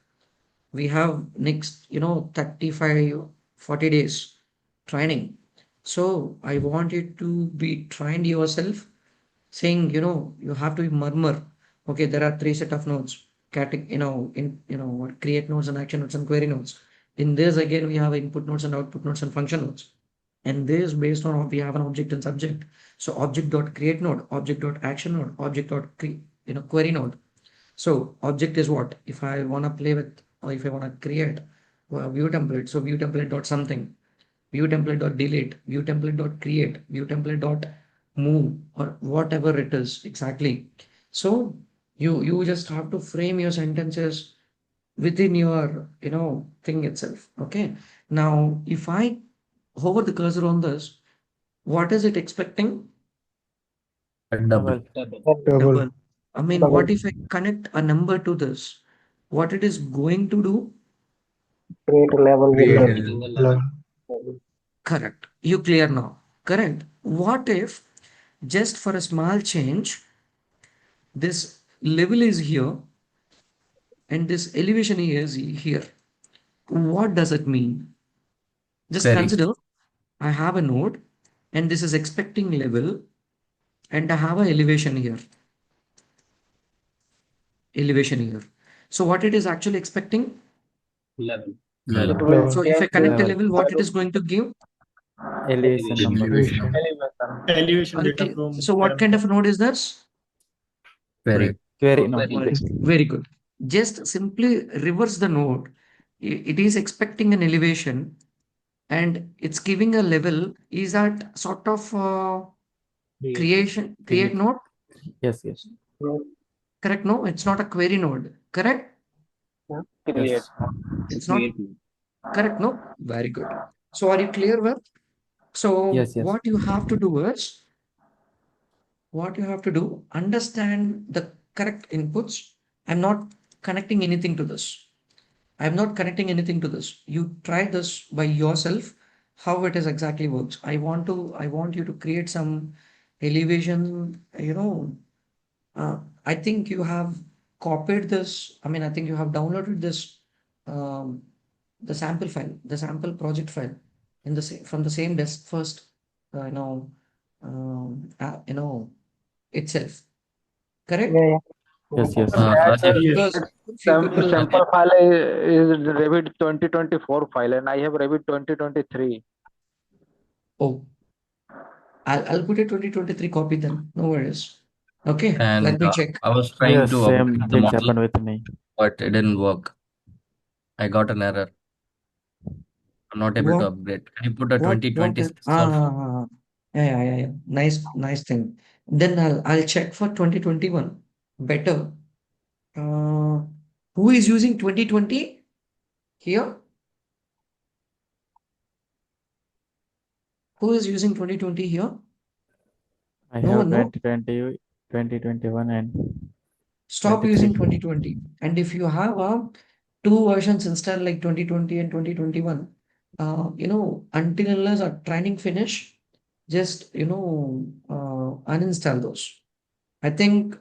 We have next 35 40 days training, so I want you to be trained yourself, saying you have to be murmur. Okay, there are three set of nodes, what create nodes and action nodes and query nodes. In this again we have input nodes and output nodes and function nodes, and this based on we have an object and subject. So object dot create node, object dot action node, object dot query node. So object is what? If I want to play with or if I want to create a view template, so view template dot something, view template dot delete, view template dot create, view template dot move, or whatever it is exactly. So you just have to frame your sentences within your thing itself. Okay. Now, if I hover the cursor on this, what is it expecting? A double. Double. I mean, Double. what if I connect a number to this? What it is going to do? Create a level with Create that. a Level. Correct. You clear now. Correct. What if just for a small change, this level is here and this elevation is here? What does it mean? Just query. consider I have a node and this is expecting level and I have a elevation here. Elevation here. So what it is actually expecting? Level. It Level. will Level. So if I change connect a Level. level, what it is going to give? Elevation number. Elevation of elevation. Elevation Are you data clear? from So what kind parameter. of a node is this? query. Query node. Query. Very good. Just simply reverse the node. It is expecting an elevation and it's giving a level. Is that sort of create Create. node? Yes, yes, Correct? No, it's not a query node. Correct? Create. yes, It's a It's not create node. correct. No, very good. So are you clear with? So yes, yes. what you have to do, understand the correct inputs. I'm not connecting anything to this. I'm not connecting anything to this. You try this by yourself, how it is exactly works. I want you to create some elevation, I think you have copied this. I mean, I think you have downloaded this, um, the sample file, the sample project file in the from the same desk first, uh, you know, you know, itself. Correct? Yeah, yeah. Yes, yes. That Rajesh, Yes. Because few people, Rajesh, sample file is Revit 2024 file, and I have Revit 2023. oh, I'll put a 2023 copy then. No worries. Okay, let and me check. I was trying Yes, to same update the things model, happened with me. but it didn't work. I got an error. I'm not able to What upgrade. Can you put a 2020 is stuff? yeah. Nice thing. Then I'll check for 2021. Better. Uh, who is using 2020 here? Who is using 2020 here? I No have one, no? 2020, 2021, and Stop using 23. 2020. And if you have two versions installed like 2020 and 2021, until unless our training finish, just uninstall those. I think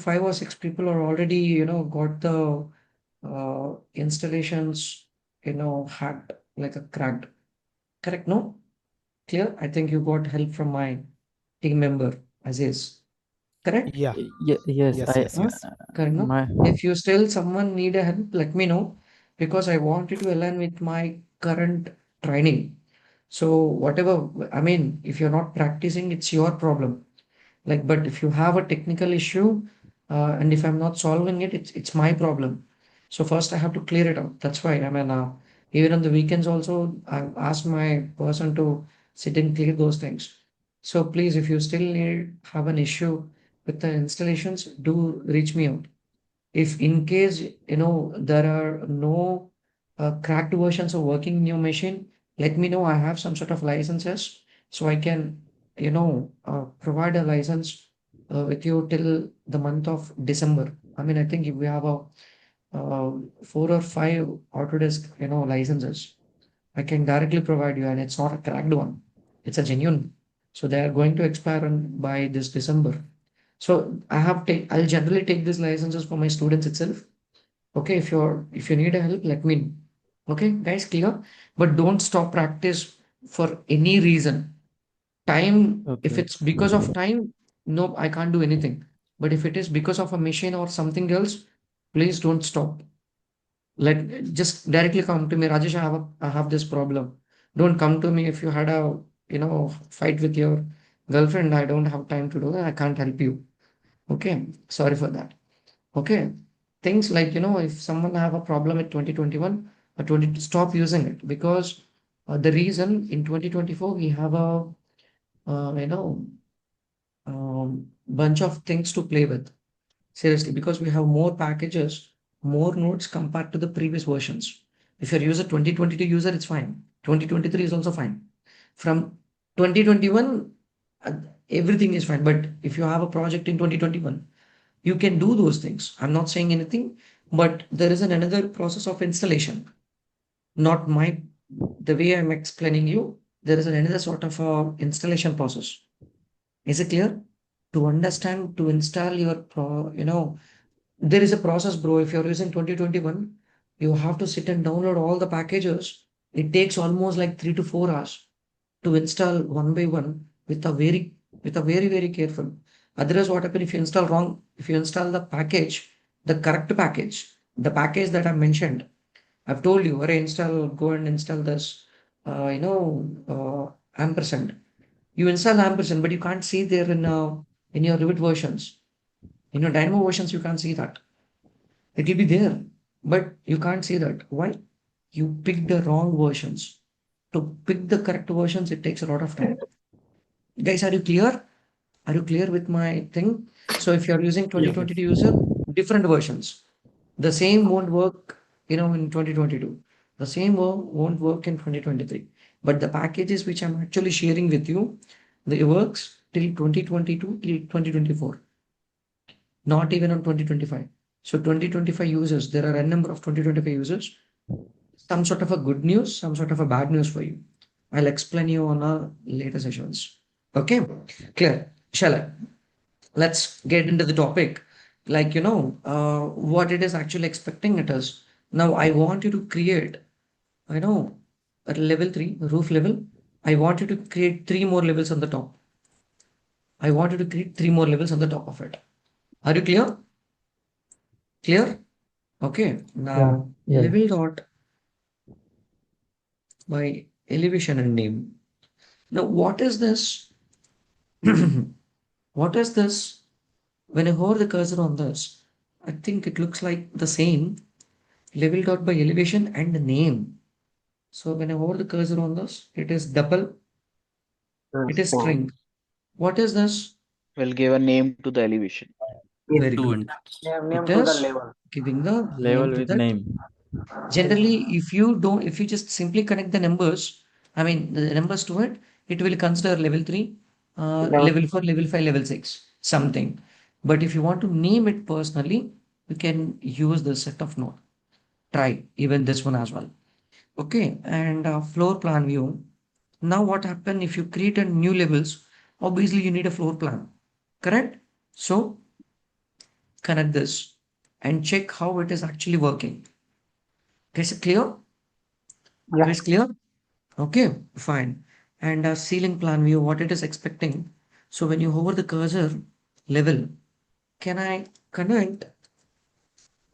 5 or 6 people are already got the installations hacked like a cracked. Correct? No? Clear? I think you got help from my team member Aziz. Correct? Yeah. Yes, Yes. Yes. Huh? Yes. Correct, no? my, If you still someone need a help, let me know because I want you to align with my current training. So whatever, I mean, if you're not practicing, it's your problem. Like, but if you have a technical issue, and if I'm not solving it, it's my problem. So first I have to clear it out. That's why I mean, even on the weekends also, I ask my person to sit and clear those things. So please, if you still have an issue with the installations, do reach me out. If in case there are no cracked versions of working in your machine, let me know. I have some sort of licenses, so I can provide a license with you till the month of December. I mean, I think if we have a 4 or 5 Autodesk licenses, I can directly provide you, and it's not a cracked one. It's a genuine. So they are going to expire by this December. So I'll generally take these licenses for my students itself. Okay, if you need a help, let me know. Okay, guys, clear? But don't stop practice for any reason. Time, if okay, it's because of time, no, I can't do anything. But if it is because of a machine or something else, please don't stop. Just directly come to me, Rajesh. I have this problem. Don't come to me if you had a fight with your girlfriend. I don't have time to do that. I can't help you. Okay, sorry for that. Okay. things like, if someone have a problem at 2021 or 20, stop using it because the reason in 2024 we have a, uh, you know, bunch of things to play with. Seriously, because we have more packages, more nodes compared to the previous versions. If you're user 2022 user, it's fine. 2023 is also fine. From 2021, uh, everything is fine. But if you have a project in 2021, you can do those things. I'm not saying anything, but there is another process of installation. Not my the way I'm explaining you. There is another sort of installation process. Is it clear? To understand, to install your there is a process, bro. If you're using 2021, you have to sit and download all the packages. It takes almost like 3 to 4 hours to install one by one with a very, very careful. Otherwise, what happens if you install wrong? If you install the package, the correct package, the package that I mentioned, I've told you, go and install this, ampersand. You install ampersand, but you can't see there in your Revit versions. In your Dynamo versions, you can't see that. It will be there, but you can't see that. Why? You picked the wrong versions. To pick the correct versions, it takes a lot of time. Guys, are you clear? Are you clear with my thing? So if you're using Yeah. 2022 user, different versions. The same won't work, in 2022. The same won't work in 2023. But the packages which I'm actually sharing with you, they works till 2022 till 2024, not even on 2025. So 2025 users, there are a number of 2025 users, some sort of a good news, some sort of a bad news for you. I'll explain you on our later sessions. Okay, clear. Shall I? Let's get into the topic. Like, what it is actually expecting it is. Now, I want you to create, I know, at level 3, roof level, I want you to create 3 more levels on the top. I want you to create 3 more levels on the top of it. Are you clear? Clear? Okay. Now, Yeah. level dot by elevation and name. Now, what is this? What is this? When I hover the cursor on this, I think it looks like the same level dot by elevation and name. So when I hover the cursor on this, it is double, it is string. What is this? Will give a name to the elevation. Very Two good. ints. It Name to the is level. giving the Level name to with that. name. Generally, if you just simply connect the numbers, I mean the numbers to it, it will consider level 3, level 4, level 5, level 6, something. But if you want to name it personally, you can use the set of node. Try even this one as well. Okay, and floor plan view. Now what happen if you create a new levels? Obviously, you need a floor plan, correct? So connect this and check how it is actually working. Guys, clear? Yeah. Guys, clear? Okay, fine. And ceiling plan view, what it is expecting. So when you hover the cursor level, can I connect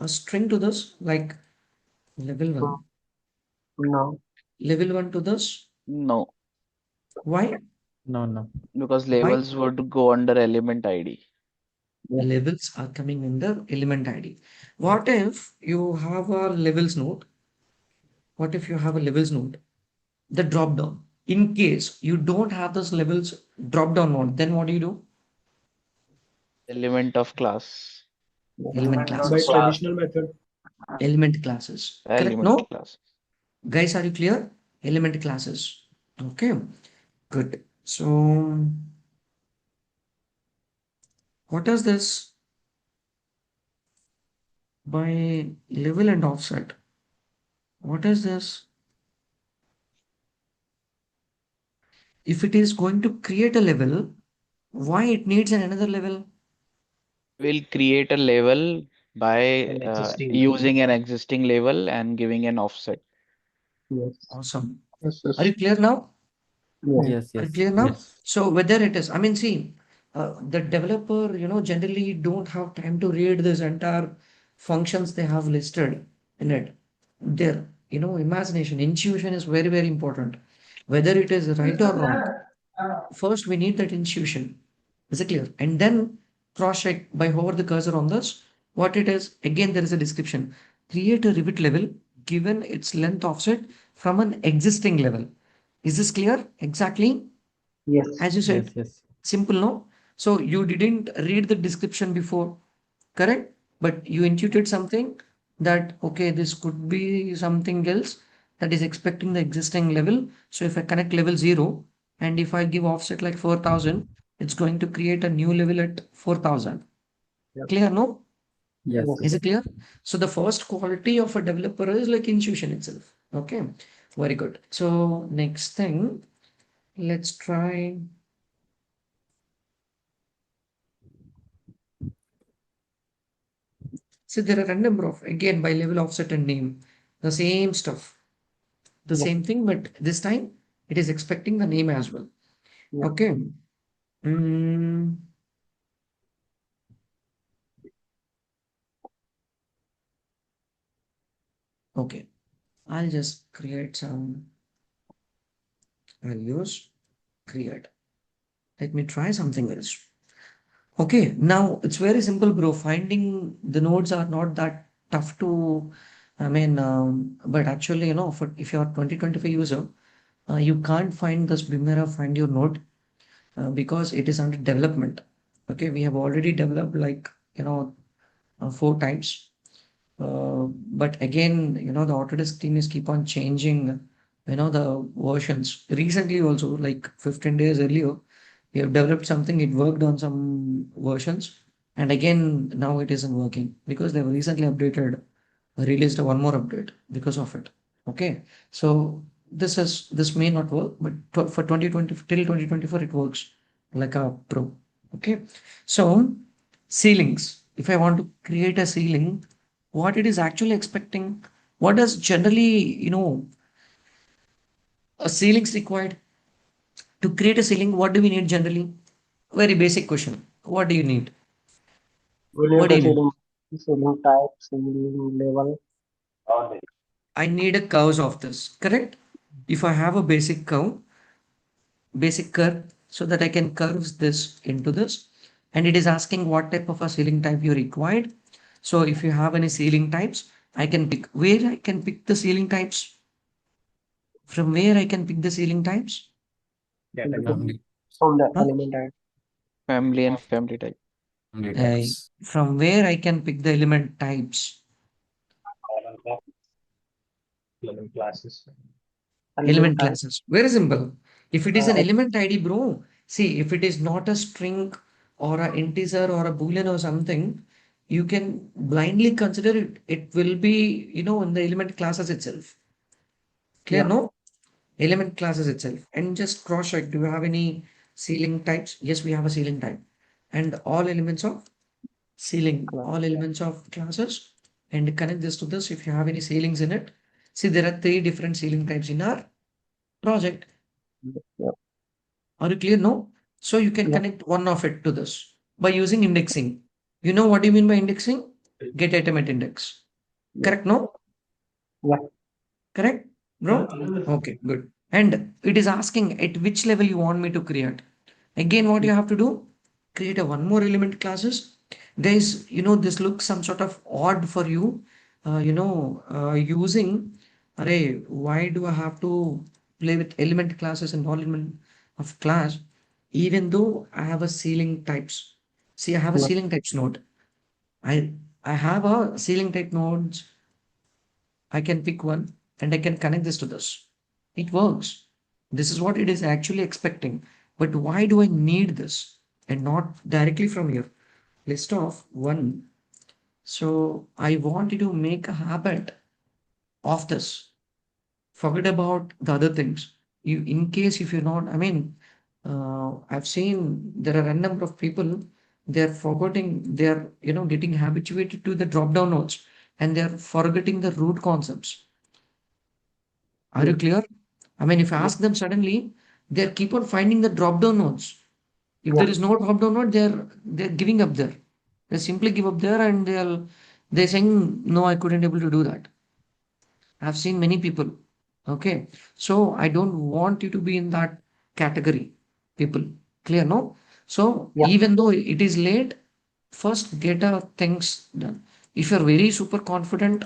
a string to this like level 1, No. level 1 to this? No, Why? No, no. because Why? labels would go under element ID. Levels are coming under element ID. What if you have a levels node? What if you have a levels node? The drop down. In case you don't have this levels drop down node, then what do you do? Element of class. Element Element dot By classes. class. traditional method. Element classes. Correct? Element No? class. Guys, are you clear? Element classes. Okay, good. So, what is this by level and offset? What is this? If it is going to create a level, why it needs another level? We'll create a level by An existing level. using an existing level and giving an offset. Yes. Awesome. Yes, Are you yes. clear now? Yes. Yes, Are you yes, clear now? yes. So whether it is, I mean, see, the developer, generally don't have time to read this entire functions they have listed in it. Their, imagination, intuition is very, very important. Whether it is right or wrong, first we need that intuition. Is it clear? And then cross check by hover the cursor on this. What it is, again, there is a description. Create a rivet level given its length offset from an existing level. Is this clear? Exactly Yes. as you Yes, said. yes. Simple, no? So you didn't read the description before, correct? But you intuited something that, okay, this could be something else that is expecting the existing level. So if I connect level 0 and if I give offset like 4,000, it's going to create a new level at 4,000. Yeah. Clear, no? Yes, Is Yes. it clear? So the first quality of a developer is like intuition itself. Okay, very good. So next thing, let's try. So there are a number of, again, by level, offset, and name. The same stuff, the Yeah. same thing, but this time it is expecting the name as well. Yeah. Okay. Mm, okay. I'll just create some values. Create. Let me try something else. Okay, now it's very simple, bro. Finding the nodes are not that tough to, but actually, for if you're 2025 user, you can't find this Bimera find your node because it is under development. Okay, we have already developed like, 4 times. But again, the Autodesk team is keep on changing, the versions. Recently also, like 15 days earlier, we have developed something, it worked on some versions, and again, now it isn't working because they've recently released one more update because of it. Okay, so this may not work, but for 2020 till 2024, it works like a pro. Okay, so ceilings. If I want to create a ceiling, what it is actually expecting, what does generally, a ceilings required to create a ceiling, what do we need generally? Very basic question. What do you need? We What need do the you need? ceiling type, ceiling level. All the I need a curves of this, correct? If I have a basic curve, so that I can curve this into this, and it is asking what type of a ceiling type you required. So if you have any ceiling types, I can pick where I can pick the ceiling types. From where I can pick the ceiling types? Data grid, Family, From the Huh? element type. Family and family type. family Uh, types. from where I can pick the element types? element classes. Element Element type. classes. Very simple. If it is an Uh, element ID, bro, see, if it is not a string or a integer or a boolean or something, you can blindly consider it. It will be, in the element classes itself. Clear, yeah. no? Element classes itself. And just cross check. Do you have any ceiling types? Yes, we have a ceiling type. And all elements of ceiling, Class. all elements of classes, and connect this to this if you have any ceilings in it. See, there are 3 different ceiling types in our project. Yeah. Are you clear now? So you can Yeah. connect one of it to this by using indexing. You know what do you mean by indexing? Get item at index. Yeah. Correct? No? Yeah. Correct, bro? Okay, good. And it is asking at which level you want me to create. Again, what you have to do? Create a one more element classes. Guys, this looks some sort of odd for you. Using, array, why do I have to play with element classes and all element of class, even though I have a ceiling types. See, I have a Yeah. ceiling types node. I I have a ceiling type nodes. I can pick one and I can connect this to this. It works. This is what it is actually expecting. But why do I need this and not directly from your list of one? So I want you to make a habit of this. Forget about the other things. You, in case if you're not, I've seen there are a number of people, they're forgetting, they're, getting habituated to the drop down nodes and they're forgetting the root concepts. Are Yeah. you clear? If I Yeah. ask them suddenly, they keep on finding the drop down nodes. If Yeah. there is no drop down node, they're giving up there. They simply give up there and they're saying, no, I couldn't able to do that. I've seen many people. Okay. So I don't want you to be in that category, people. Clear, no? So Yeah. even though it is late, First get things done. If you're very super confident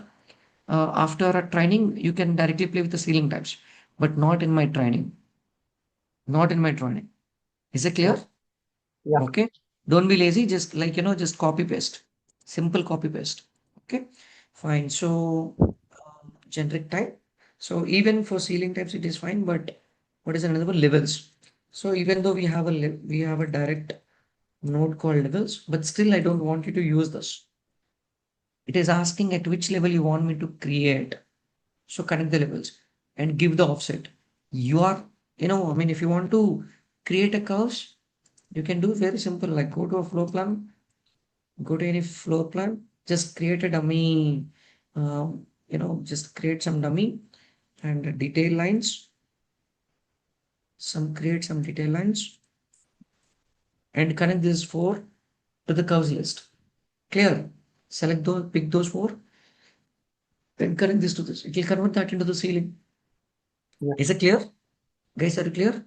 after a training, you can directly play with the ceiling types, but not in my training. Not in my training. Is it clear? Yeah. Okay. Don't be lazy. Just like, just copy paste. Simple copy paste. Okay. Fine. So, generic type. So even for ceiling types, it is fine. But what is another one? Levels. So even though we have a direct node called levels, but still I don't want you to use this. It is asking at which level you want me to create. So connect the levels and give the offset. You are, I mean, if you want to create a curves, you can do very simple, like go to a floor plan, go to any floor plan, just create a dummy, just create some dummy and detail lines, create some detail lines and connect this four to the curves list. Clear? Select those, pick those four, then connect this to this. It will convert that into the ceiling. Yeah. Is it clear? Guys, are you clear?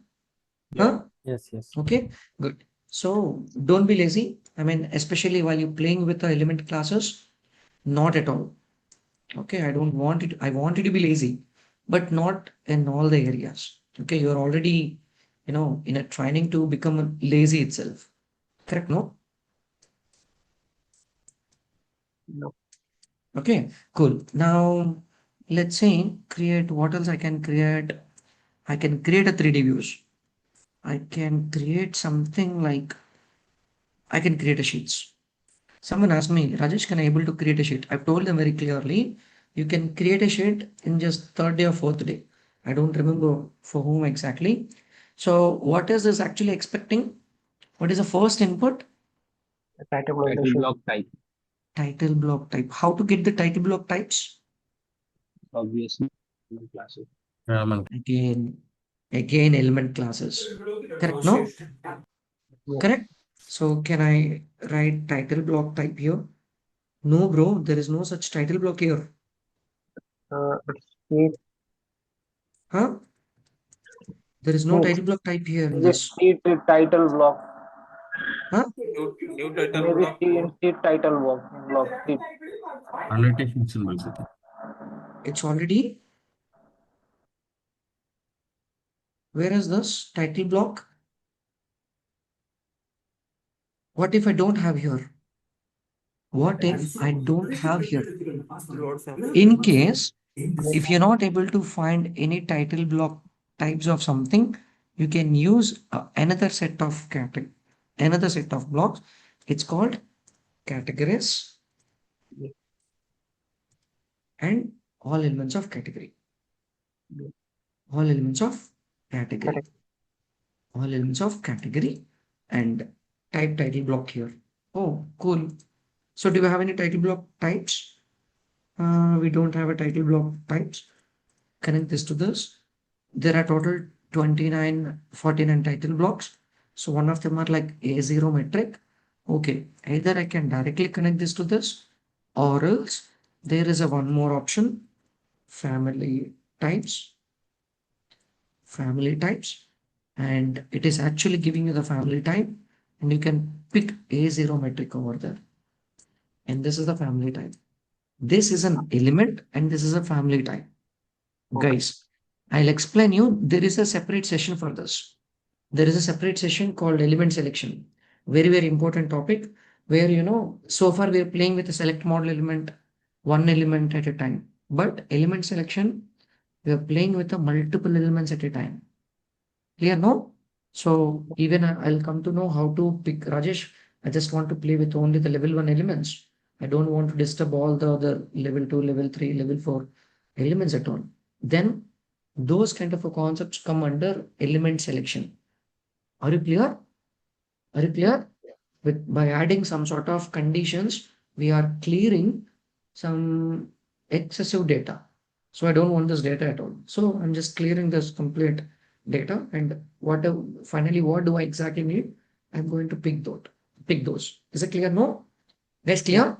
Yeah. Huh? Yes, yes. Okay, good. So don't be lazy. I mean, especially while you're playing with the element classes, not at all. Okay, I don't want it. I want you to be lazy, but not in all the areas. Okay, you're already, in a training to become lazy itself. Correct? No? No. Okay, cool. Now let's say create what else I can create. I can create a 3D views. I can create something like I can create a sheets. Someone asked me, Rajesh, can I able to create a sheet? I've told them very clearly, you can create a sheet in just third day or fourth day. I don't remember for whom exactly. So what is this actually expecting? What is the first input? The title of the Title sheet. block type, Title block type. How to get the title block types? obviously, classes. Again, element classes. Correct? No? Yeah. Correct? So can I write title block type here? No, bro, there is no such title block here. It's sheet. Huh? There is no Maybe title block type here in maybe this. sheet title block. Huh? New title Maybe block. sheet title block sheet. Annotation symbols, I think. It's already. Where is this title block? What if I don't have here? What if I don't have here? In case, if you're not able to find any title block types of something, you can use another set of blocks. It's called categories and all elements of category. All elements of category. Correct. All elements of category and type title block here. Oh, cool. So do you have any title block types? We don't have a title block types. Connect this to this. There are total 29, 49 title blocks. So one of them are like A0 metric. Okay, either I can directly connect this to this, or else there is a one more option, family types, family types, and it is actually giving you the family type, and you can pick A0 metric over there. And this is the family type. This is an element and this is a family type. Okay. Guys, I'll explain you. There is a separate session for this. There is a separate session called element selection. Very, very important topic where, so far we're playing with a select model element, one element at a time. But element selection, we're playing with a multiple elements at a time. Clear, no? So even I'll come to know how to pick Rajesh. I just want to play with only the level 1 elements. I don't want to disturb all the other level 2, level 3, level 4 elements at all. Then those kind of a concepts come under element selection. Are you clear? Are you clear? With by adding some sort of conditions, we are clearing some excessive data. So I don't want this data at all. So I'm just clearing this complete data and finally what do I exactly need? I'm going to pick those. Is it clear? No? Guys, clear?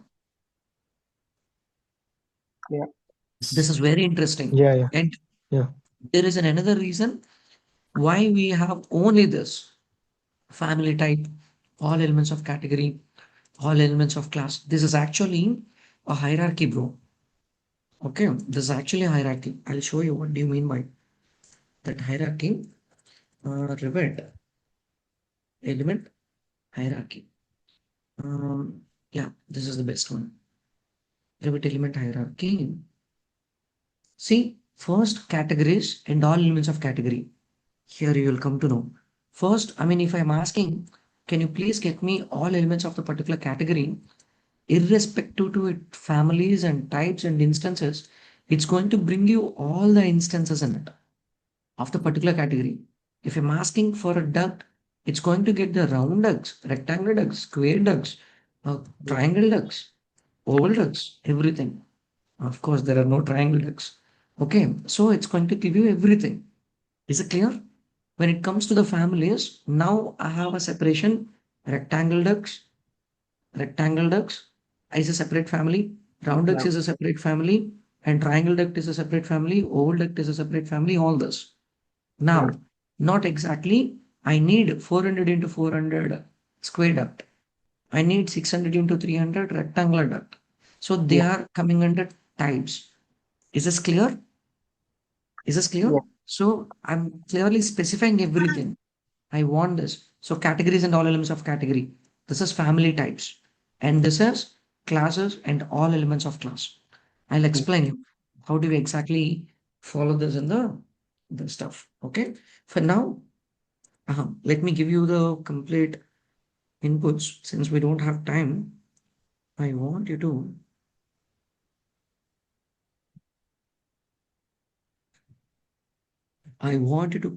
Yeah. This is very interesting. Yeah, yeah, And yeah. there is another reason why we have only this family type, all elements of category, all elements of class. This is actually a hierarchy, bro. Okay, this is actually a hierarchy. I'll show you what do you mean by that hierarchy. Revert element hierarchy. Yeah, this is the best one. Revert element hierarchy. See, first categories and all elements of category. Here you will come to know. First, I mean, if I'm asking, can you please get me all elements of the particular category, irrespective to its families and types and instances, it's going to bring you all the instances in it of the particular category. If I'm asking for a duct, it's going to get the round ducts, rectangular ducts, square ducts, triangle ducts, oval ducts, everything. Of course, there are no triangle ducts. Okay, so it's going to give you everything. Is it clear? When it comes to the families, now I have a separation. Rectangle ducts, rectangle ducts is a separate family, round ducts Yeah. is a separate family, and triangle duct is a separate family, oval duct is a separate family, all this. Yeah. Now, not exactly, I need 400 into 400 square duct. I need 600 into 300 rectangular duct. So they Yeah. are coming under types. Is this clear? Is this clear? Yeah. So I'm clearly specifying everything. I want this. So categories and all elements of category. This is family types. And this is classes and all elements of class. I'll explain you how do we exactly follow this in the stuff. Okay. For now, let me give you the complete inputs. Since we don't have time, I want you to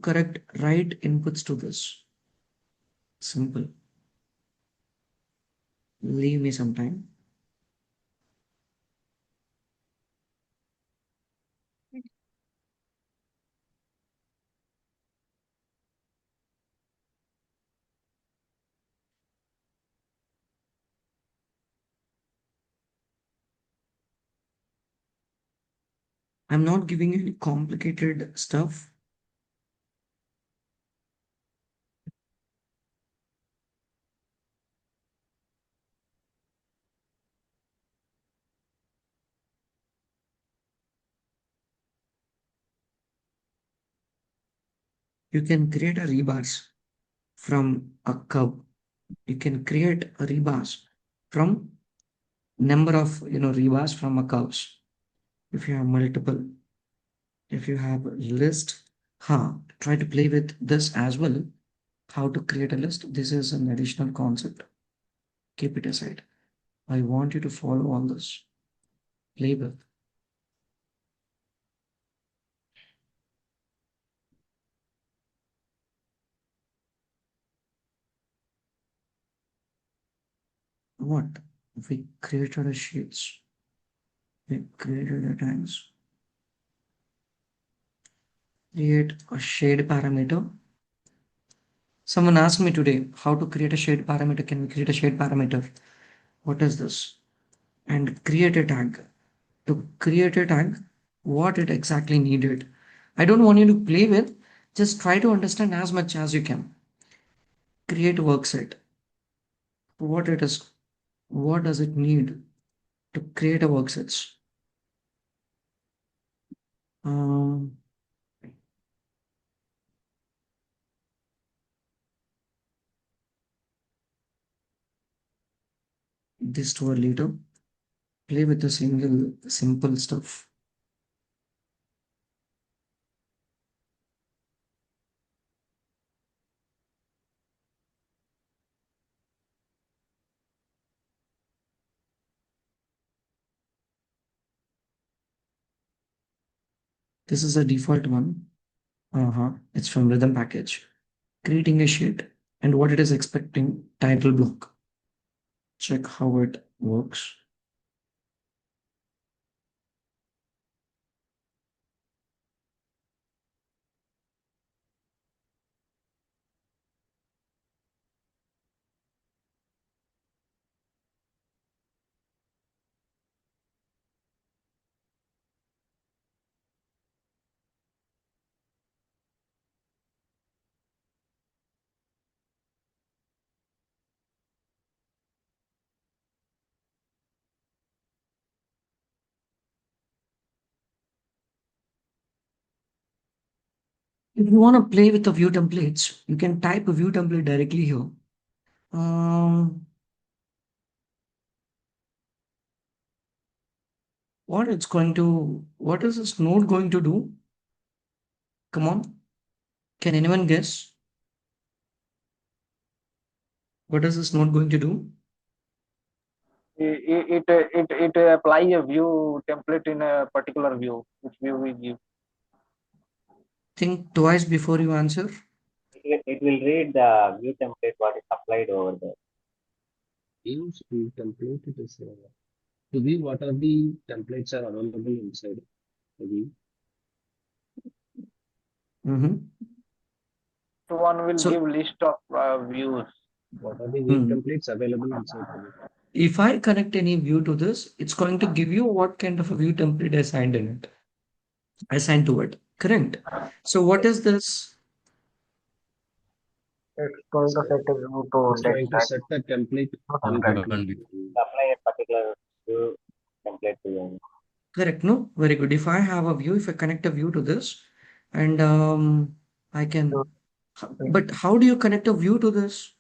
correct right inputs to this. Simple. Leave me some time. I'm not giving you any complicated stuff. You can create a rebars from a curve. You can create a rebars from number of rebars from a curves. If you have multiple, if you have a list, try to play with this as well. How to create a list. This is an additional concept. Keep it aside. I want you to follow all this. Play with. What? We created a sheets. We created a tags. Create a shade parameter. Someone asked me today how to create a shade parameter. Can we create a shade parameter? What is this? And create a tag. To create a tag, what it exactly needed. I don't want you to play with, just try to understand as much as you can. Create a worksite. What it is, what does it need to create a worksets? Um, this to a later. Play with the single simple stuff. This is a default one. It's from rhythm package. Creating a sheet and what it is expecting title block. Check how it works. If you want to play with the view templates, you can type a view template directly here. Um, what is this node going to do? Come on, can anyone guess? What is this node going to do? It apply a view template in a particular view, which view we give. Think twice before you answer. It will read the view template what is applied over there. Use view template. It is to view what are the templates are available inside the view. So one will So give list of views. What are the view hmm, templates available inside the view? if I connect any view to this, it's going to give you what kind of a view template assigned in it, assigned to it. Correct. So what is this? It's going to set a view to It's that going to type set the template of view template. template. Apply a particular view template to you. Correct. No, very good. If I have a view, if I connect a view to this, and I So, can, but how do you connect a view to this?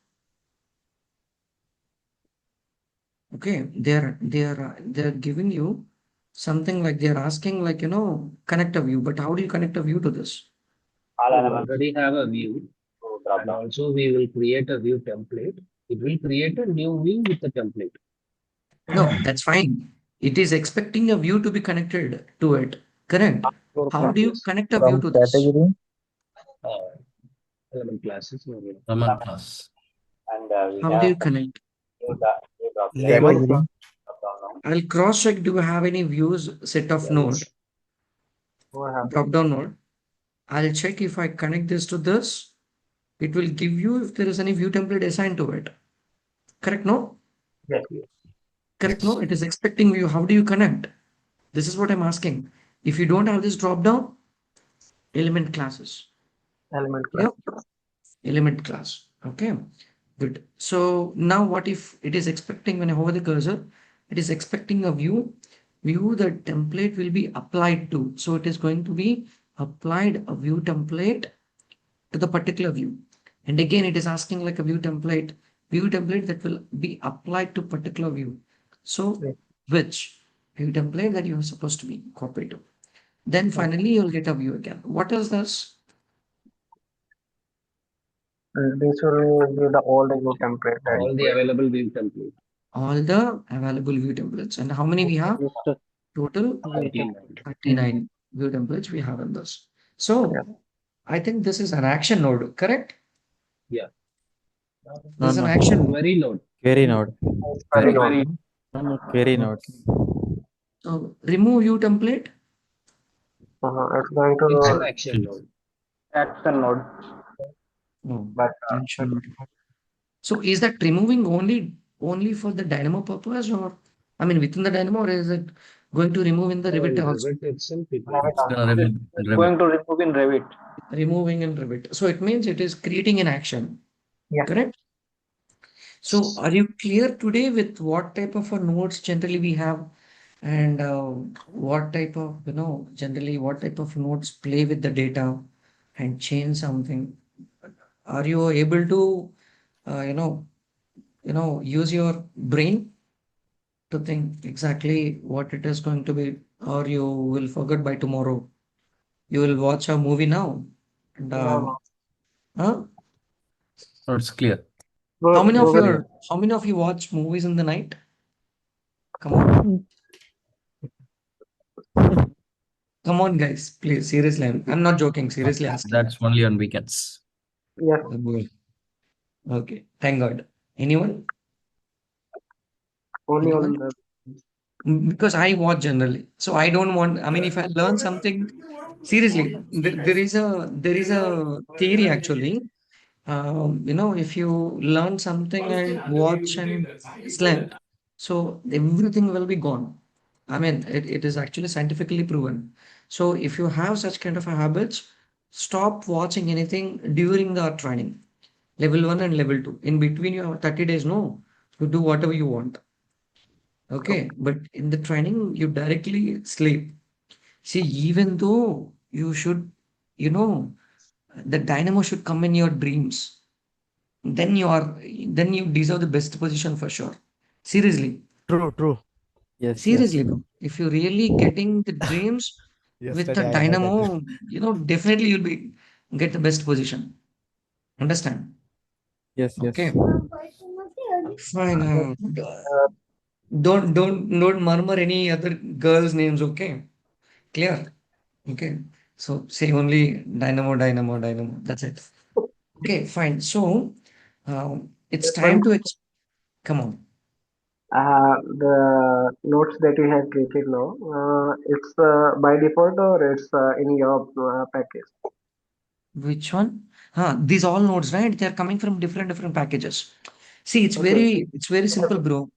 Okay, they're giving you something like they're asking like connect a view, but how do you connect a view to this? All We elements already have a view, to drop and down. also we will create a view template. It will create a new view with the template. No, that's fine. It is expecting a view to be connected to it. Correct. How do you Yes. connect a view From to this? category, Uh, Element classes. Raman class. And we How do have you connect? new drop Label. down Category, now. I'll cross check. Do you have any views set of Yeah, node, yes. we have drop down node? I'll check if I connect this to this. It will give you if there is any view template assigned to it. Correct? No? yes, Correct? No? It is expecting view. How do you connect? This is what I'm asking. If you don't have this drop down, element classes. element class. Yep. Element class. Okay. Good. So now what if it is expecting when I hover the cursor, it is expecting a view that template will be applied to. So it is going to be applied a view template to the particular view. And again, it is asking like a view template that will be applied to particular view. So Yes. which view template that you are supposed to be copied to. Then Okay. finally you'll get a view again. What is this? And this will give the all the view template that All the available view template. All the available view templates. And how many we have? Total 39. 39 view templates we have in this. Yeah. So I think this is an action node, correct? Yeah. This is an no. action node. Query node. Query node. Very Query good. node. No, query nodes. So remove view template. It's going It's an to action node. Action node. No, but action node. So is that removing only for the Dynamo purpose, or I mean within the Dynamo, or is it going to remove in the In Revit also? Revit itself, it will Revit it's remove. gonna remove It's Revit. going to remove in Revit. Removing in Revit. So it means it is creating an action, yeah. correct? So are you clear today with what type of a nodes generally we have, and what type of generally what type of nodes play with the data and change something? Are you able to uh, you know use your brain to think exactly what it is going to be, or you will forget by tomorrow? You will watch a movie now, and No, huh? So it's clear. How no. many of Google. your how many of you watch movies in the night? Come on. Come on, guys, please. Seriously, I'm not joking. Seriously asking. That's only on weekends. Yes. Okay, thank God. Anyone? Only on Anyone? the Because I watch generally, so I don't want. I mean, if I learn something, seriously, there is a theory actually. If you learn something and watch and slant, so everything will be gone. I mean, it is actually scientifically proven. So if you have such kind of a habits, stop watching anything during the training. Level 1 and level 2. In between, you have 30 days, no, you do whatever you want. Okay. But in the training, you directly sleep. See, even though you should, you know, The dynamo should come in your dreams. Then you are, then you deserve the best position for sure. Seriously. True, true. Yes, yes. Seriously, bro. If you're really getting the dreams with the Yesterday I had a dream. dynamo, definitely you'll be get the best position. Understand? Yes, Okay. yes. Fine. Don't murmur any other girls' names, okay? Clear? Okay. So say only dynamo, dynamo, dynamo. That's it. Okay, fine. So it's Just one time to come on. the notes that you have created now, it's by default or it's in your package? Which one? These all nodes, right? They're coming from different packages. See, Okay. it's very simple, bro.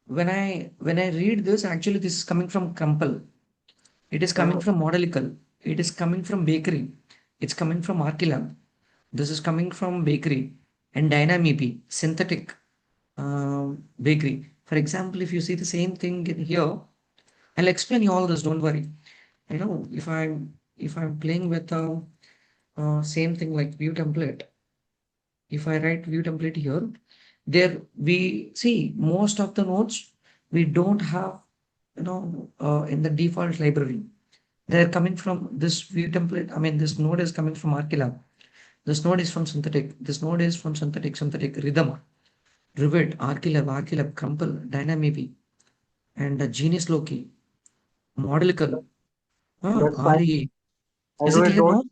When I read this, actually this is coming from Crumple. It is coming from Modelical. It is coming from Bakery. It's coming from Archilab. This is coming from Bakery and Dynamic synthetic bakery. For example, if you see the same thing in here, I'll explain you all this. Don't worry. If I'm playing with same thing like view template, if I write view template here, there we see most of the nodes we don't have, in the default library. They're coming from this view template. I mean, this node is coming from Archilab. This node is from synthetic. This node is from synthetic rhythm, Rivet, Archilab, Crumple, Dynamic, and Genius Loki, Modelical, That's fine. RE. As Is it we clear don't, now?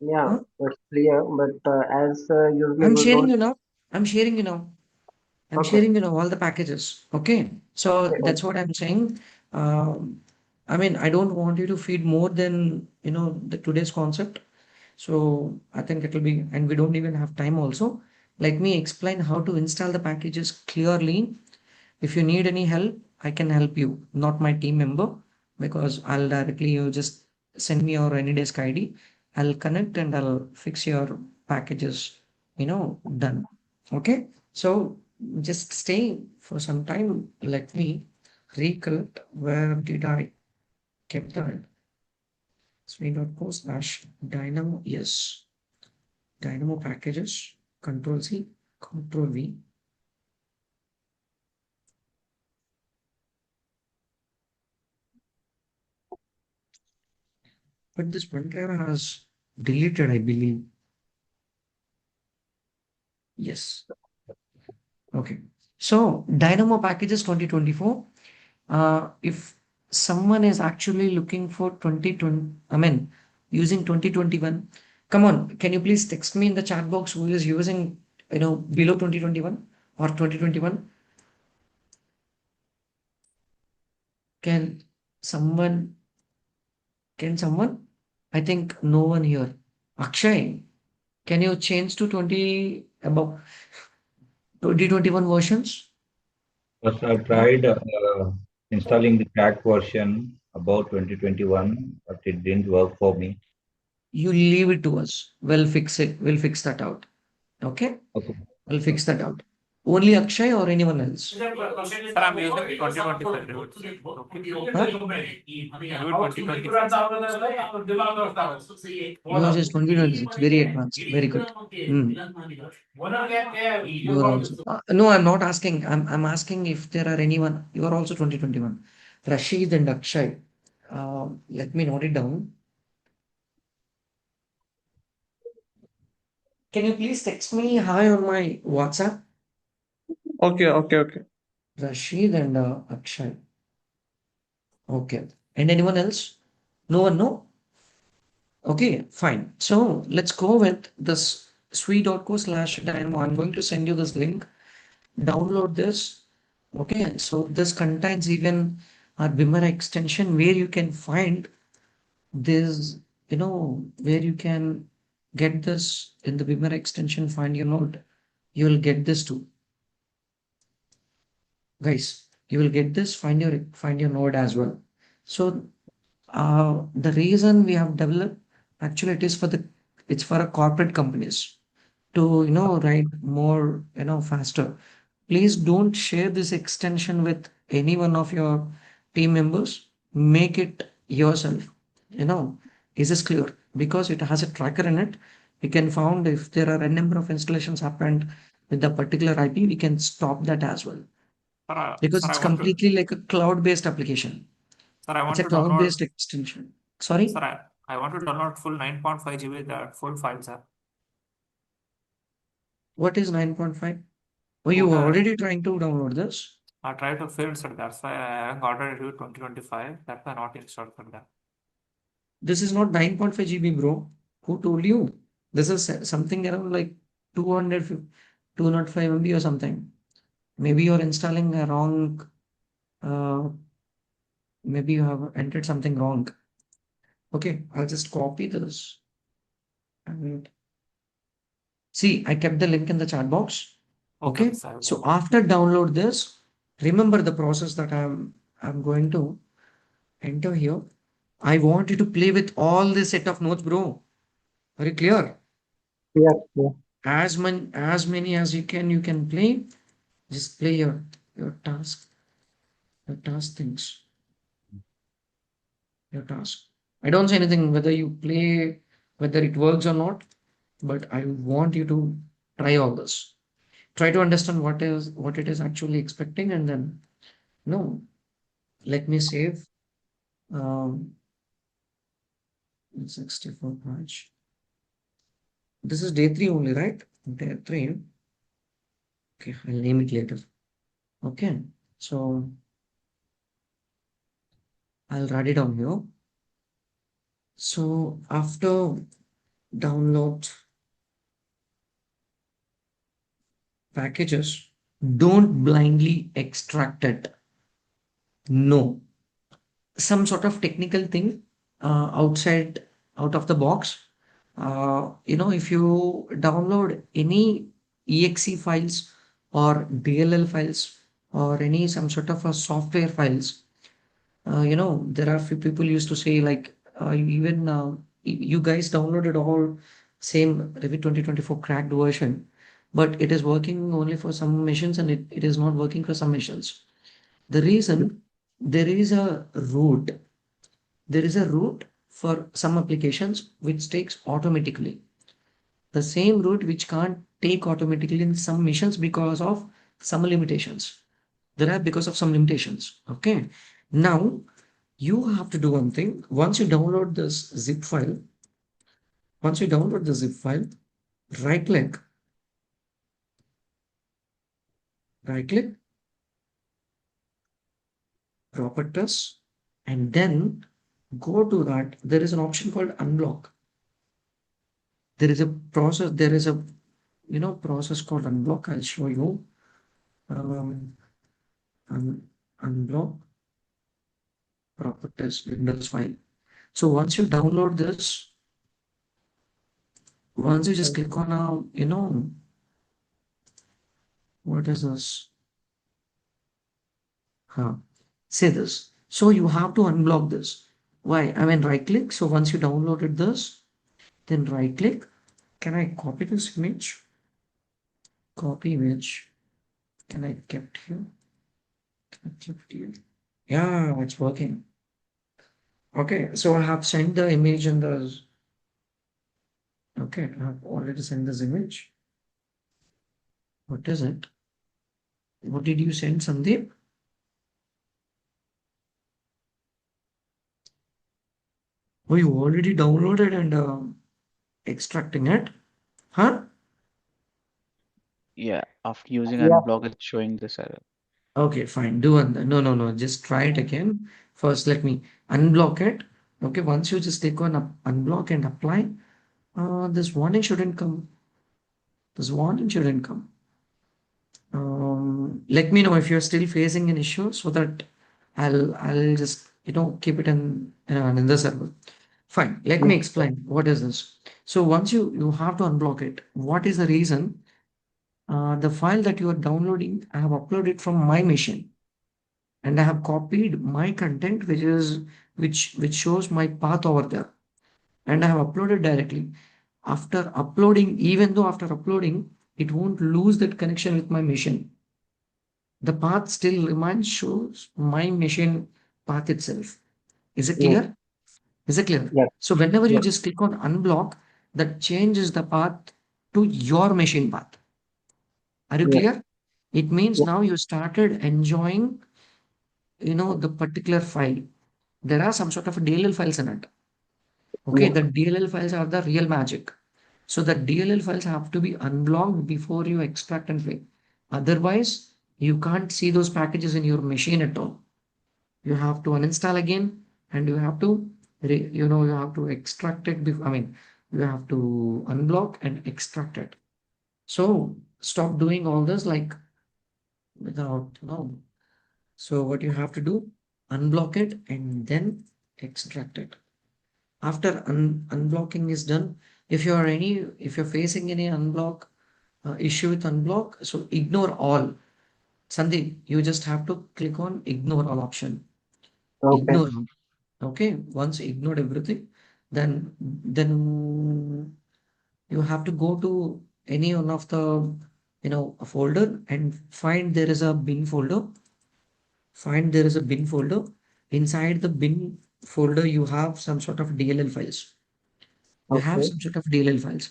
yeah, Huh? it's clear, but as usually I'm we sharing don't. you now. I'm sharing you now. I'm Okay. sharing, all the packages. Okay. So Okay. that's what I'm saying. Um, I mean, I don't want you to feed more than, the today's concept. So I think it'll be, and we don't even have time also. Let me explain how to install the packages clearly. If you need any help, I can help you, not my team member, because I'll directly, you just send me your AnyDesk ID. I'll connect and I'll fix your packages, done. Okay. So just stay for some time. Let me recollect where did I keep that? Swing.co/dynamo. Yes. Dynamo packages. Control C, Control V. But this OneDrive has deleted, I believe. Yes. Okay. So Dynamo packages 2024. If someone is actually looking for 2020, I mean, using 2021, come on, can you please text me in the chat box who is using, below 2021 or 2021? Can someone, can someone? I think no one here. Akshay, can you change to about 2021 versions? First, I Huh? tried installing the cracked version about 2021, but it didn't work for me. You leave it to us. We'll fix it. We'll fix that out. Okay? Okay. We'll fix that out. Only Akshay or anyone else? Sir, I'm using 2025 reviews. Huh? Review 2020. Yours is 2026. Very advanced. Very good. Hmm. You are also. No, I'm not asking. I'm asking if there are anyone. You are also 2021. Rashid and Akshay. Let me note it down. Can you please text me hi on my WhatsApp? Okay, okay, okay. Rashid and Akshay. Okay. And anyone else? No one, no? Okay, fine. So let's go with this sui.co/dynamo. I'm going to send you this link. Download this. Okay, so this contains even our Beamer extension where you can find this, where you can get this in the Beamer extension, find your node. You'll get this too. Guys, you will get this, find your node as well. So the reason we have developed, actually it's for a corporate companies to write more faster. Please don't share this extension with any one of your team members. Make it yourself. Is this clear? because it has a tracker in it. We can found if there are a number of installations happened with the particular IP, we can stop that as well. Because sir, it's I want to, completely like a cloud-based application. sir, I It's want a to download, cloud-based extension. Sorry, sir, I want to download full 9.5 GB, the full file, sir. what is 9.5? Oh, you were Router, already trying to download this? I tried to fill, sir. That's why I haven't ordered it 2025. That's why not installed for that. This is not 9.5 GB, bro. Who told you? This is something around like 200, 205 MB or something. Maybe you're installing a wrong, uh, maybe you have entered something wrong. Okay, I'll just copy this. And see, I kept the link in the chat box. Okay, Okay, sir. so after download this, remember the process that I'm going to enter here. I want you to play with all this set of notes, bro. Very clear. Yes, yes. As many as you can play. Just play your task, your task things, your task. I don't say anything whether you play, whether it works or not, but I want you to try all this. Try to understand what it is actually expecting, and then no, let me save. Um, 64 March. This is day 3 only, right? Day 3. Okay, I'll name it later. Okay, so I'll write it down here. So after download packages, don't blindly extract it. No, some sort of technical thing outside out of the box. If you download any exe files or DLL files or any some sort of a software files, there are few people used to say like even you guys downloaded all same Revit 2024 cracked version, but it is working only for some missions and it is not working for some missions. The reason there is a root, there is a root for some applications which takes automatically. The same route which can't take automatically in some missions because of some limitations. There are because of some limitations. Okay. Now you have to do one thing. Once you download this zip file, once you download the zip file, right click, right click, properties, and then go to that. There is an option called unblock. There is a process, there is a process called unblock. I'll show you. Um, unblock properties Windows file. So once you download this, once you just click on what is this? Say this. So you have to unblock this. Why? I mean, right click. So once you downloaded this, then right click. Can I copy this image? Copy image. Can I kept here? Can I kept here? Yeah, it's working. Okay, so I have sent the image in the. Okay, I have already sent this image. What is it? What did you send, Sandeep? Oh, you already downloaded and extracting it? Huh? Yeah, after using Yeah. unblock, it's showing this error. Okay, fine. Do one. No, no, no. Just try it again. First, let me unblock it. Okay, once you just click on unblock and apply, this warning shouldn't come. This warning shouldn't come. Let me know if you're still facing an issue so that I'll just keep it in the server. Fine. Let me explain. What is this? So once you have to unblock it, what is the reason? The file that you are downloading, I have uploaded from my machine, and I have copied my content, which shows my path over there, and I have uploaded directly. After uploading, even though after uploading, it won't lose that connection with my machine. The path still remains shows my machine path itself. Is it Yes. clear? Is it clear? Yes. So whenever you Yes. just click on unblock, that changes the path to your machine path. Are you Yes. clear? It means Yes. now you started enjoying, the particular file. There are some sort of DLL files in it. Okay, Yes. the DLL files are the real magic. So the DLL files have to be unblocked before you extract and play. Otherwise, you can't see those packages in your machine at all. You have to uninstall again, and you have to, you have to extract it. I mean, you have to unblock and extract it. So stop doing all this like without, So what you have to do, unblock it and then extract it. After unblocking is done, if you're facing any unblock issue with unblock, so ignore all. Sandeep, you just have to click on ignore all option. Okay. Ignore all. Okay. Once you ignored everything, then you have to go to any one of the a folder and find there is a bin folder. Find there is a bin folder. Inside the bin folder, you have some sort of DLL files. You have Okay. some sort of DLL files.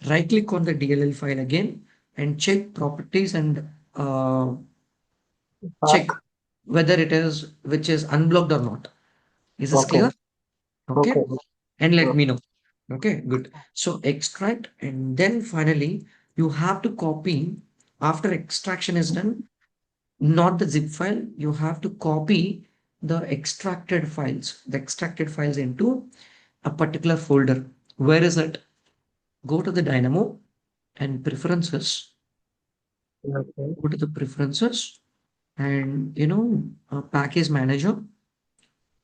Right click on the DLL file again and check properties and Path. check whether it is which is unblocked or not. Is this Okay. clear? Okay. Okay. And let Uh, me know. Okay, good. So extract and then finally you have to copy after extraction is done, not the zip file. You have to copy the extracted files into a particular folder. Where is it? Go to the Dynamo and preferences. Okay. Go to the preferences and package manager.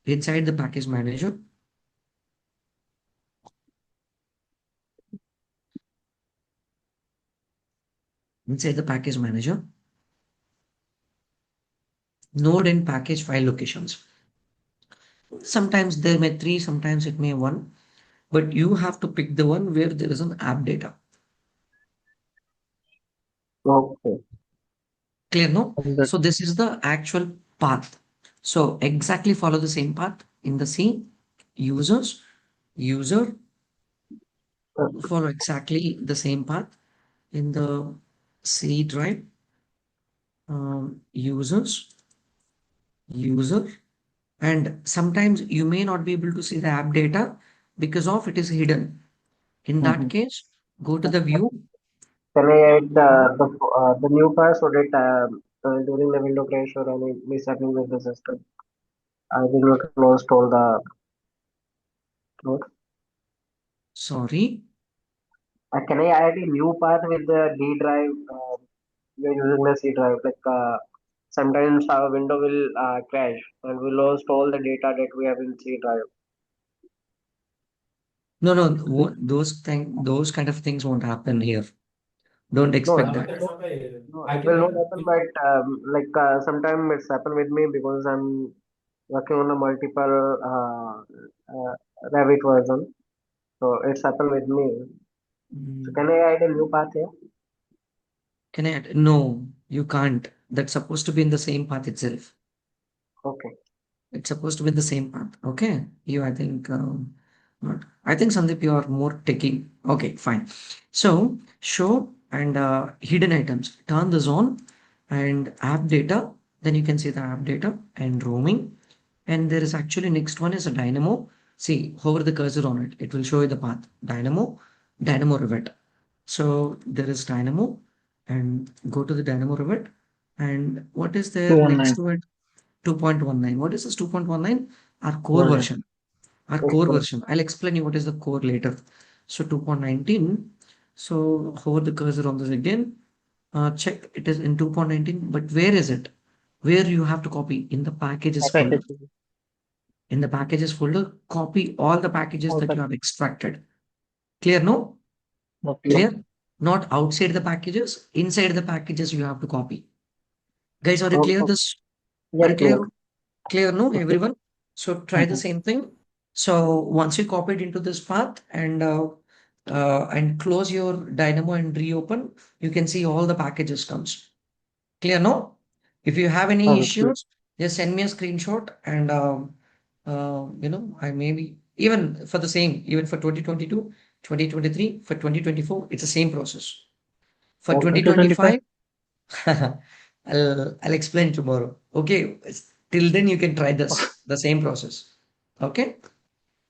Inside the package manager, inside the package manager, node and package file locations. Sometimes there may three, sometimes it may one, but you have to pick the one where there is an app data. Okay. Clear, no? Understood. So this is the actual path. So exactly follow the same path in the C, user, follow exactly the same path in the C drive, user, and sometimes you may not be able to see the app data because of it is hidden. In that Mhm. case, go to the view. Can I add the new path so that during the window crash or any mishappening with the system, I will not close all the nodes? Sorry. Can I add a new path with the D drive? We're using the C drive. Like sometimes our window will crash and we lost all the data that we have in C drive. No, no, those kind of things won't happen here. Don't No, expect that. no, it will not happen. But like sometimes it's happened with me because I'm working on a multiple Revit version. So it's happened with me. So can I add a new path here? Can I add? No, you can't. That's supposed to be in the same path itself. Okay. It's supposed to be the same path. Okay. I think, not. I think Sandeep, you are more techie. Okay, fine. So show and hidden items. Turn this on and app data. Then you can see the app data and roaming. And there is actually next one is a Dynamo. See, hover the cursor on it. It will show you the path. Dynamo Rivet. So there is Dynamo and go to the Dynamo Rivet. And what is there next 219 to it? 2.19. What is this 2.19? Our core version. version. Our core Okay. version. I'll explain you what is the core later. So 2.19. So hover the cursor on this again. Check it is in 2.19. But where is it? Where you have to copy? In the packages folder. Packages. In the packages folder, copy all the packages All that you pack- have extracted. Clear? No? Okay. Clear? Not outside the packages. Inside the packages you have to copy. Guys, are you clear Okay. this? Are Yes, you please. clear? Clear, no, Okay. everyone? So try the same thing. So once you copy it into this path and close your Dynamo and reopen, you can see all the packages comes. Clear, no? If you have any Okay. issues, just send me a screenshot and I maybe Even for the same, even for 2022, 2023, for 2024, it's the same process. For Okay. 2025, I'll explain tomorrow. Okay, till then you can try this, the same process. Okay,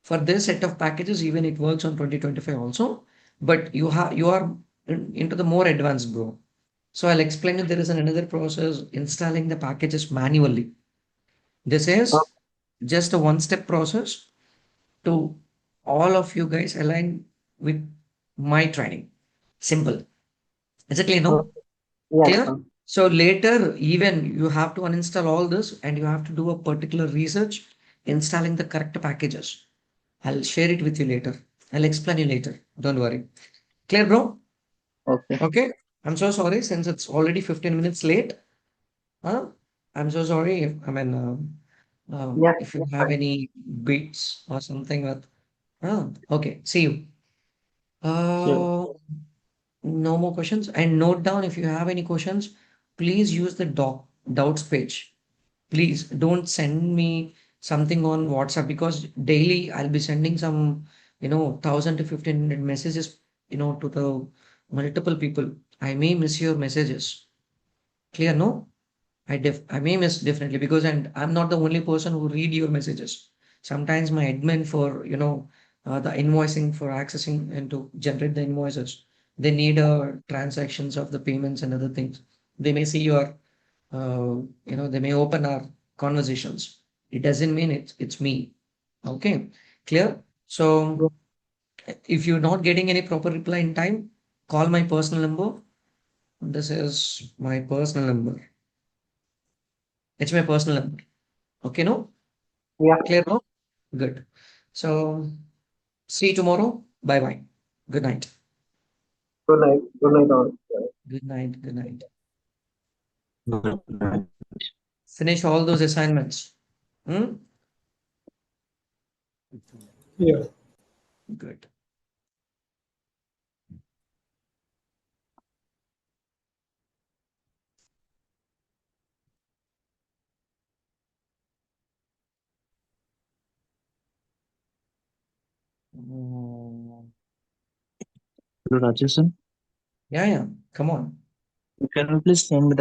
for this set of packages, even it works on 2025 also, but you are into the more advanced, bro. So I'll explain you there is another process installing the packages manually. This Oh, is just a one-step process to all of you guys align with my training. Simple. Is it clear oh, now? yes, Clear? sir. So later, even you have to uninstall all this and you have to do a particular research installing the correct packages. I'll share it with you later. I'll explain you later. Don't worry. Clear, bro? Okay. Okay. I'm so sorry since it's already 15 minutes late. Huh? I'm so sorry if, Yes, if you yes, have fine. any beats or something with. Okay. See you. Sure. Uh, no more questions. And note down if you have any questions, please use the doubts page. Please don't send me something on WhatsApp because daily I'll be sending some, 1,000 to 1,500 messages, to the multiple people. I may miss your messages. Clear, no? I may miss definitely because and I'm not the only person who read your messages. Sometimes my admin for the invoicing for accessing and to generate the invoices, they need transactions of the payments and other things. They may see your they may open our conversations. It doesn't mean it's me. Okay, clear? So Yes, if you're not getting any proper reply in time, call my personal number. This is my personal number. It's my personal number. Okay, no? yeah. Clear, no? Good. So see you tomorrow. Bye bye. Good night. Good night. Good night, all. Good night. Good night. Good. Finish all those assignments. Hmm? Yeah. Good. Mm, Rajesh, yeah, yeah. Come on. can you please send me